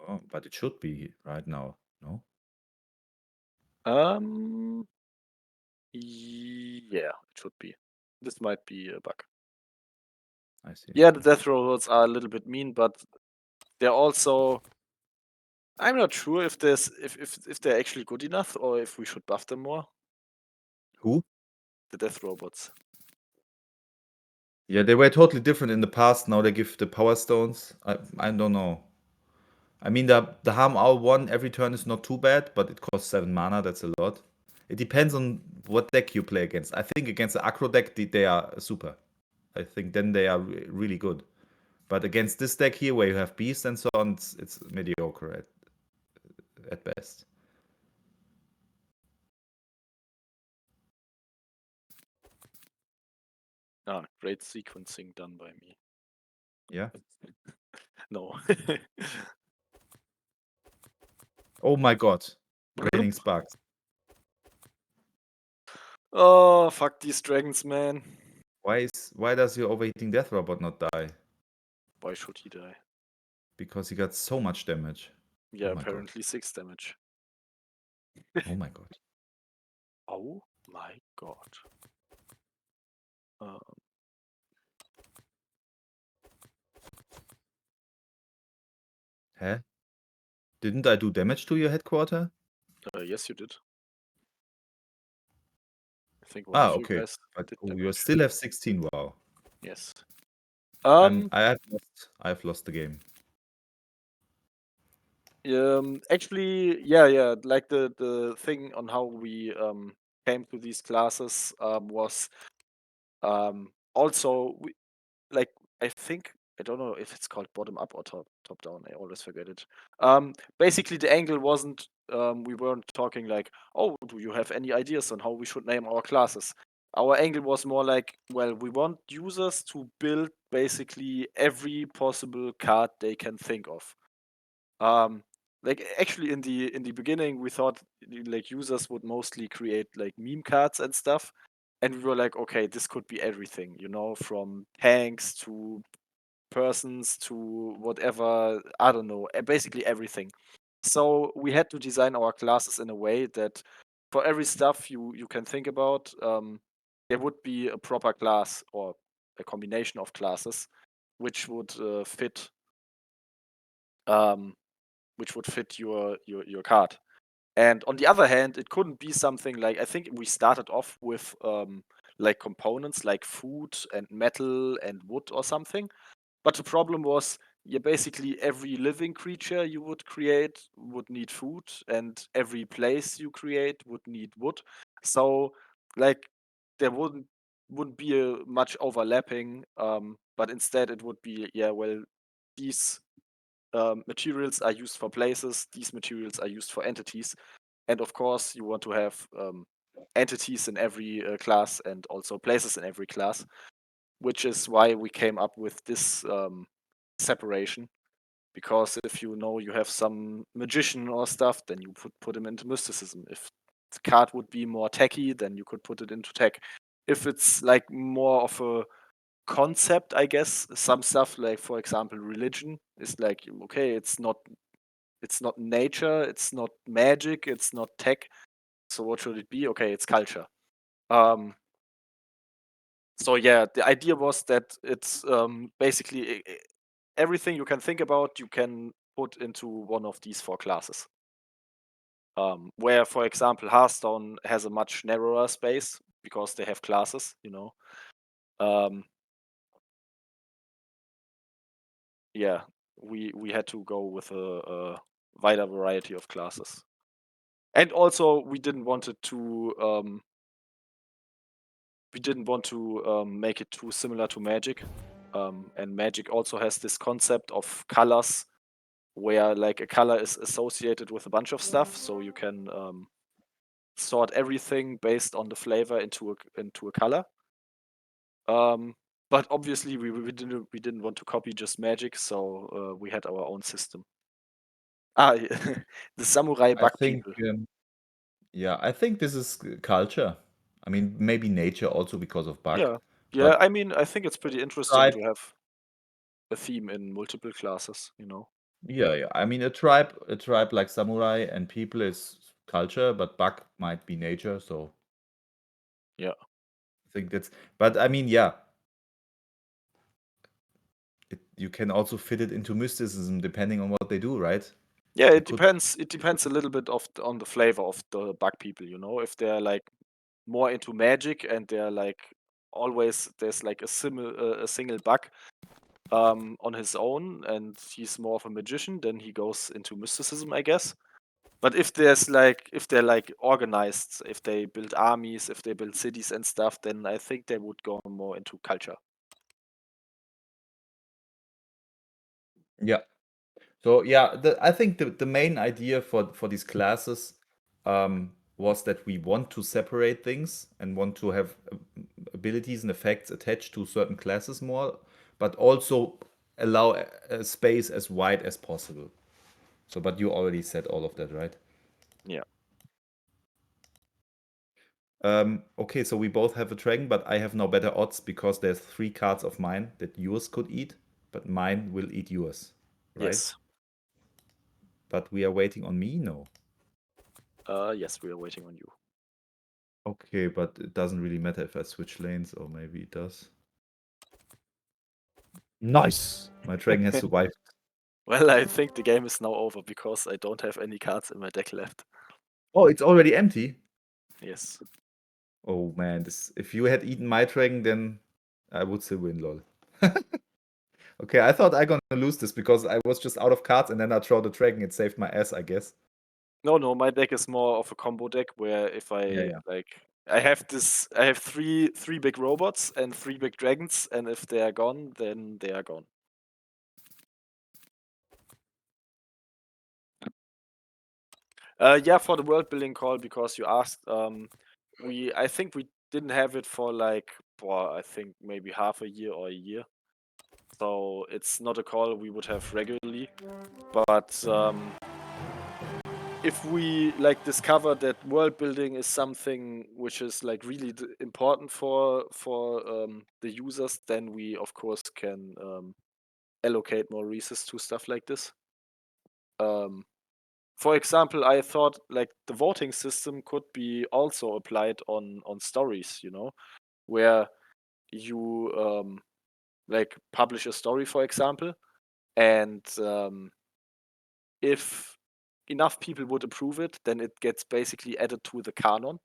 Oh, but it should be right now. No? Um, yeah, it should be. This might be a bug. I see. Yeah, the Okay. death robots are a little bit mean, but they're also. I'm not sure if there's if they're actually good enough or if we should buff them more. Who? The death robots. Yeah, they were totally different in the past. Now they give the power stones. I don't know. I mean the harm all one every turn is not too bad, but it costs 7 mana, that's a lot. It depends on what deck you play against. I think against the aggro deck they are super. I think then they are really good. But against this deck here, where you have beasts and so on, it's mediocre at best. Ah, great sequencing done by me. Yeah. No. Oh my god. Raining sparks. Oh, fuck these dragons, man. Why does your overheating death robot not die? Why should he die? Because he got so much damage. Yeah, Oh my god. apparently 6 damage. Oh my god. Oh my god. Uh, Hä? Didn't I do damage to your headquarter? yes, you did. I think one Ah, of you okay. guys But did oh, you damage. still have 16. Wow. Yes. I've lost the game. Actually, yeah. Like the thing on how we came to these classes was also like I think I don't know if it's called bottom up or top down. I always forget it. Basically, the angle wasn't we weren't talking like, oh, do you have any ideas on how we should name our classes? Our angle was more like, well, we want users to build basically every possible card they can think of. Like actually in the beginning we thought like users would mostly create like meme cards and stuff, and we were like, okay, this could be everything, you know, from tanks to persons to whatever, I don't know, basically everything. So we had to design our classes in a way that for every stuff you can think about, there would be a proper class or a combination of classes which would fit um, your card. And on the other hand, it couldn't be something like, I think we started off with like components like food and metal and wood or something. But the problem was, yeah, basically every living creature you would create would need food, and every place you create would need wood. So, like, there wouldn't be much overlapping, but instead it would be, yeah, well, these materials are used for places, these materials are used for entities, and of course you want to have entities in every class and also places in every class, which is why we came up with this separation. Because if you know you have some magician or stuff, then you put him into mysticism. If the card would be more techy, then you could put it into tech. If it's like more of a concept, I guess, some stuff like, for example, religion is like, okay, it's not nature, it's not magic, it's not tech. So what should it be? Okay, it's culture. Um, so yeah, the idea was that it's basically everything you can think about, you can put into one of these four classes. Where, for example, Hearthstone has a much narrower space because they have classes, you know. Um, yeah, we had to go with a wider variety of classes, and also we didn't want to make it too similar to Magic. And Magic also has this concept of colors, where like a color is associated with a bunch of stuff, so you can sort everything based on the flavor into a color. Um, but obviously we didn't want to copy just Magic, so we had our own system. The samurai I bug think, people. yeah, I think this is culture. I mean, maybe nature also because of bug, Yeah, but yeah. I mean, I think it's pretty interesting tribe, to have a theme in multiple classes. You know. yeah, yeah. I mean, a tribe like samurai and people is culture, but bug might be nature. So Yeah. I think that's. But I mean, yeah, you can also fit it into mysticism depending on what they do, right? Yeah, You it could. depends. It depends a little bit on the flavor of the bug people. You know, if they're like more into magic and they're like always there's like a single bug on his own, and he's more of a magician, then he goes into mysticism, I guess. But if they're like organized, if they build armies, if they build cities and stuff, then I think they would go more into culture. Yeah. So yeah, I think the main idea for these classes was that we want to separate things and want to have abilities and effects attached to certain classes more, but also allow a space as wide as possible. So, but you already said all of that, right? Yeah. Okay, so we both have a dragon, but I have now better odds because there's 3 cards of mine that yours could eat, but mine will eat yours, right? Yes. But we are waiting on me? No. Yes, we are waiting on you. Okay, but it doesn't really matter if I switch lanes, or maybe it does. Nice! My dragon has survived. Well, I think the game is now over because I don't have any cards in my deck left. Oh, it's already empty? Yes. Oh man, this if you had eaten my dragon, then I would still win, lol. Okay, I thought I gonna lose this because I was just out of cards and then I throw the dragon. It saved my ass, I guess. No, my deck is more of a combo deck where if Yeah, I yeah. like I have three big robots and three big dragons, and if they are gone, then they are gone. Yeah, for the world building call, because you asked, I think we didn't have it for like, well, I think maybe half a year or a year. So it's not a call we would have regularly. But if we like discover that world building is something which is like really important for the users, then we of course can allocate more resources to stuff like this. Um, for example, I thought like the voting system could be also applied on stories, where you like publish a story, for example, and if enough people would approve it, then it gets basically added to the canon.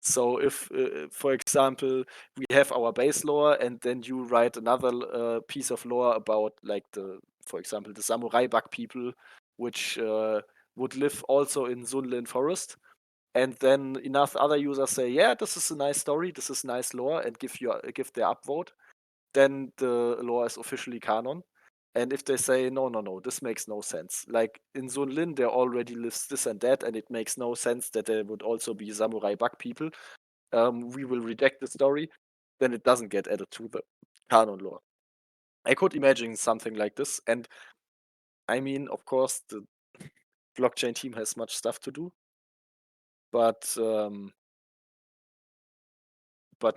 So if, for example, we have our base lore and then you write another piece of lore about like for example, the samurai bug people, which would live also in Sunlin Forest, and then enough other users say, yeah, this is a nice story, this is nice lore, and give their upvote, then the lore is officially canon. And if they say, no, no, no, this makes no sense. Like in Sunlin, there already lives this and that, and it makes no sense that there would also be samurai bug people. We will reject the story. Then it doesn't get added to the canon lore. I could imagine something like this. And I mean, of course, the blockchain team has much stuff to do, but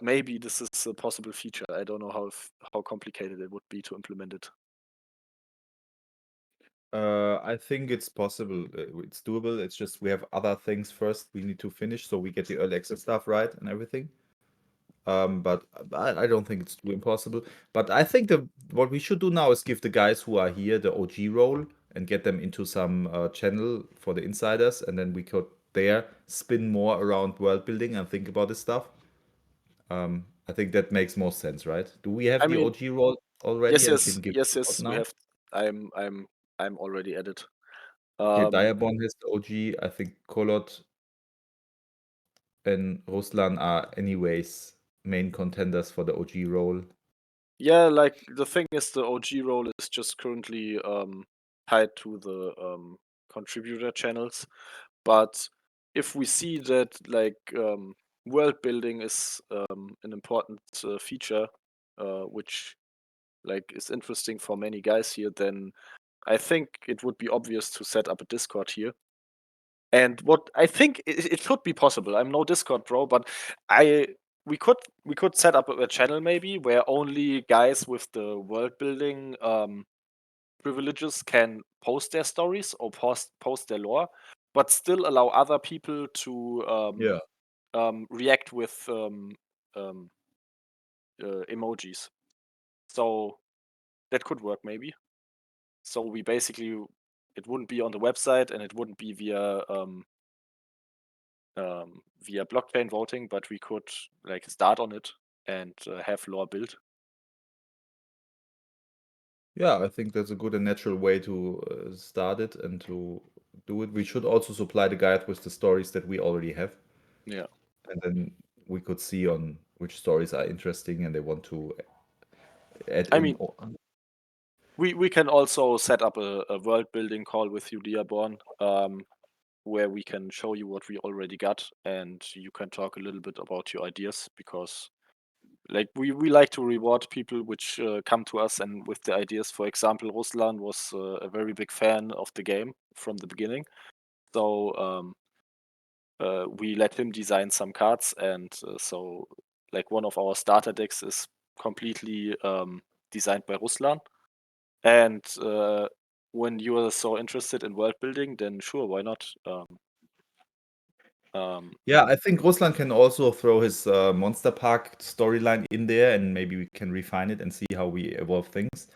maybe this is a possible feature. I don't know how complicated it would be to implement it. I think it's possible. It's doable. It's just we have other things first we need to finish, so we get the early access stuff right and everything. But I don't think it's too impossible. But I think what we should do now is give the guys who are here the OG role and get them into some channel for the insiders, and then we could there spin more around world building and think about this stuff. I think that makes more sense, right? Do we have I the mean, OG role already yes, and yes, can give yes, it out yes. We now? have. I'm already at it. Okay, Um, Diabond has the OG. I think Kolot and Ruslan are anyways main contenders for the OG role. yeah, like the thing is, the OG role is just currently tied to the contributor channels. But if we see that like world building is an important feature, which like is interesting for many guys here, then I think it would be obvious to set up a Discord here. And what I think it could be possible. I'm no Discord bro, but I we could set up a channel maybe where only guys with the world building privileges can post their stories or post their lore, but still allow other people to Yeah. react with um, emojis. So that could work maybe. So we basically it wouldn't be on the website and it wouldn't be via blockchain voting, but we could like start on it and have lore built. Yeah, I think that's a good and natural way to start it and to do it. We should also supply the guide with the stories that we already have, Yeah. and then we could see on which stories are interesting and they want to add I in. mean, we can also set up a world building call with you, Dearborn, where we can show you what we already got and you can talk a little bit about your ideas because like we like to reward people which come to us and with the ideas. For example, Ruslan was a very big fan of the game from the beginning. So we let him design some cards, and so like one of our starter decks is completely designed by Ruslan. And when you are so interested in world building, then sure, why not? Um, Yeah, I think Ruslan can also throw his Monster Park storyline in there, and maybe we can refine it and see how we evolve things.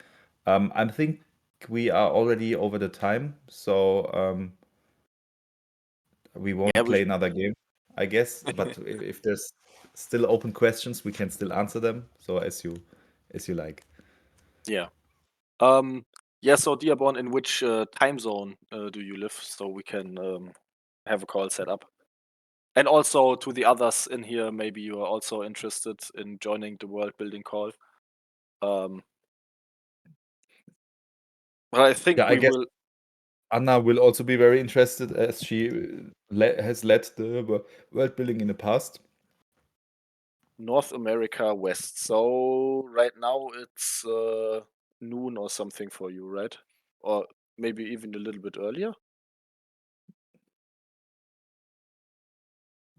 I think we are already over the time, so we yeah, won't play another game, I guess. But if there's still open questions, we can still answer them. So as you like. yeah. Um, yeah. So Dearborn, in which time zone do you live? So we can have a call set up. And also to the others in here, maybe you are also interested in joining the world building call. Um, but I think Yeah, I we guess will Anna will also be very interested as she has led the world building in the past. North America West. So right now it's noon or something for you, right? Or maybe even a little bit earlier.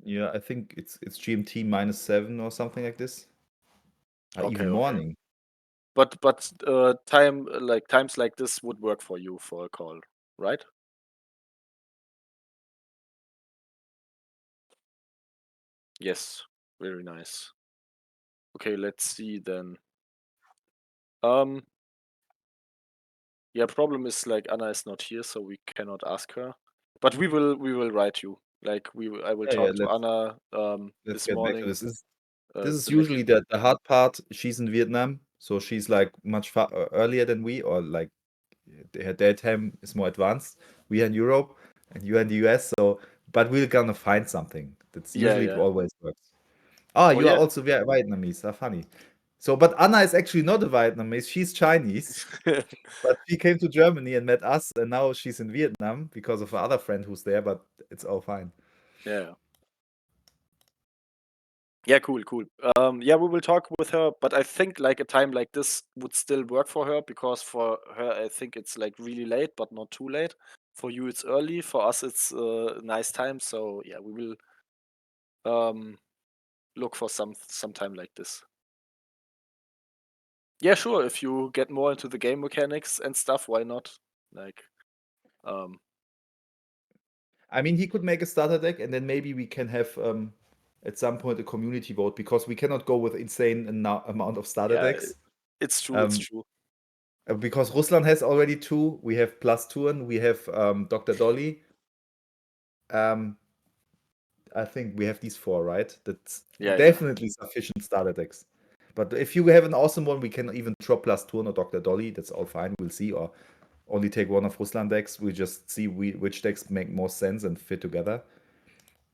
Yeah, I think it's GMT -7 or something like this. Okay, Even okay. morning. But time like times like this would work for you for a call, right? Yes. Very nice. Okay, let's see then. Um, yeah, problem is like Anna is not here, so we cannot ask her. But we will write you. Like I will Yeah, yeah. talk to Anna Let's this get back to morning. this. This is The next usually the hard part. She's in Vietnam, so she's like much earlier than we, or like her daytime is more advanced. We are in Europe, and you are in the US. So, but we're gonna find something. That's Yeah, usually it yeah. always works. Ah, Oh you are yeah. also Vietnamese. Ah, funny. So, but Anna is actually not a Vietnamese. She's Chinese, but she came to Germany and met us, and now she's in Vietnam because of her other friend who's there. But it's all fine. Yeah. Yeah, cool, cool. Yeah, we will talk with her, but I think like a time like this would still work for her because for her I think it's like really late, but not too late. For you it's early. For us it's a nice time. So yeah, we will um look for some time like this. Yeah, sure. If you get more into the game mechanics and stuff, why not? Like, um, I mean, he could make a starter deck, and then maybe we can have at some point a community vote because we cannot go with insane amount of starter yeah, decks. it's true. It's Um, true. because Ruslan has already two. We have Plus Turn. We have Dr. Dolly. Um, I think we have these four, right? That's Yeah, yeah, definitely sufficient starter decks. But if you have an awesome one, we can even drop Plus Turn or Dr. Dolly. That's all fine. We'll see. Or only take one of Ruslan decks. We just see which decks make more sense and fit together.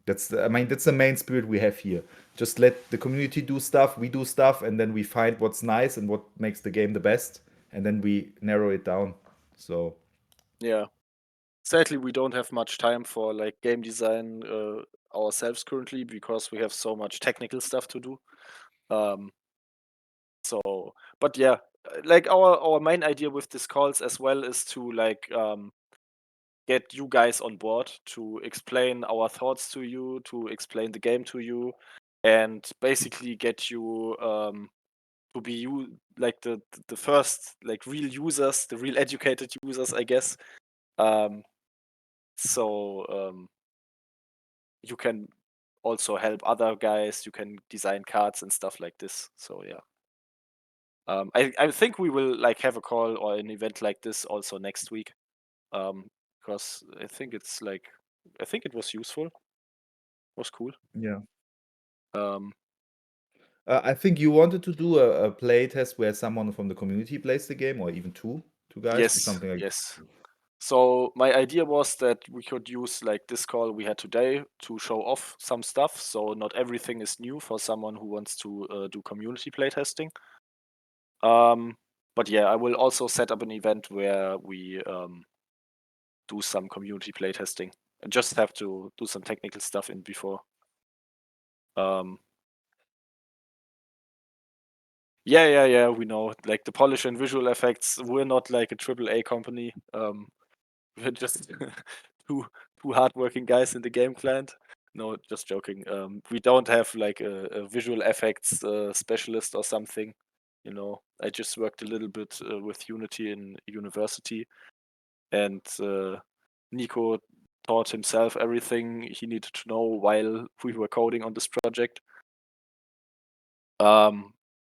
I mean, that's the main spirit we have here. Just let the community do stuff, we do stuff, and then we find what's nice and what makes the game the best, and then we narrow it down. So, yeah. Sadly, we don't have much time for like game design ourselves currently because we have so much technical stuff to do. Um, but yeah, like our main idea with these calls as well is to like get you guys on board to explain our thoughts to you, to explain the game to you, and basically get you to be you like the first like real users, the real educated users, I guess. Um, so you can also help other guys. You can design cards and stuff like this. So yeah. I think we will like have a call or an event like this also next week. Um, because I think it was useful, was cool. yeah. Um, I think you wanted to do a play test where someone from the community plays the game, or even two guys, or yes, something like. yes. So my idea was that we could use like this call we had today to show off some stuff. So not everything is new for someone who wants to do community playtesting. Um, but yeah, I will also set up an event where we do some community playtesting. I just have to do some technical stuff in before. Um, yeah, yeah, yeah. We know like the polish and visual effects. We're not like a triple A company. We're just two two hardworking guys in the game client. No, just joking. We don't have like a visual effects specialist or something. You know, I just worked a little bit with Unity in university, and Nico taught himself everything he needed to know while we were coding on this project. Um,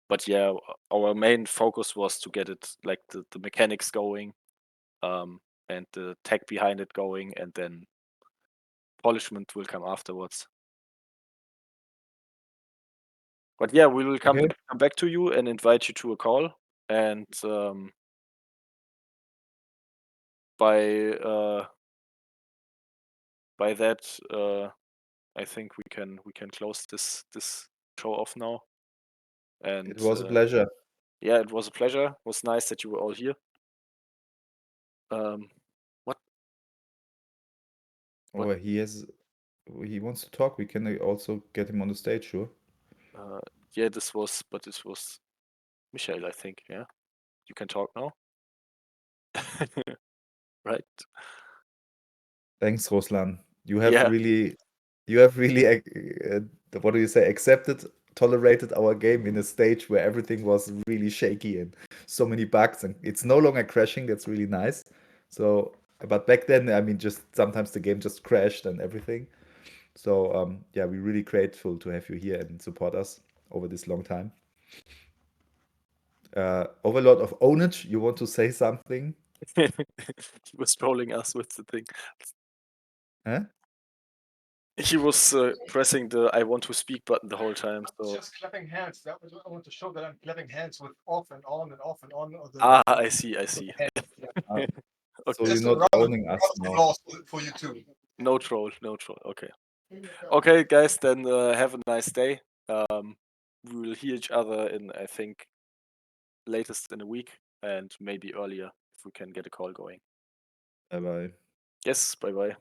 but yeah, our main focus was to get it like the mechanics going, um, and the tech behind it going, and then polishment will come afterwards. But yeah, we will Okay. come back to you and invite you to a call, and by by that, I think we can close this show off now. And It was a pleasure. yeah, it was a pleasure. It was nice that you were all here. Um, what what Oh, he wants to talk. We can also get him on the stage, sure. yeah, this was Michael, I think. Yeah, you can talk now. Right. Thanks, Ruslan. You have Yeah. really You have really, what do you say, accepted, tolerated our game in a stage where everything was really shaky and so many bugs, and it's no longer crashing. That's really nice. So, but back then, I mean, just sometimes the game just crashed and everything. So, yeah, we're really grateful to have you here and support us over this long time. Overlord of Ownage, you want to say something? He was trolling us with the thing. Huh? He was pressing the I want to speak button the whole time. So Just clapping hands. That was I want to show that I'm clapping hands with off and on and off and on. I see. So Okay. you're Just a not round of owning us now. applause for you too. No troll. Okay. Okay, guys. Then have a nice day. We will hear each other in, I think, latest in a week, and maybe earlier if we can get a call going. Bye bye. Yes. Bye bye.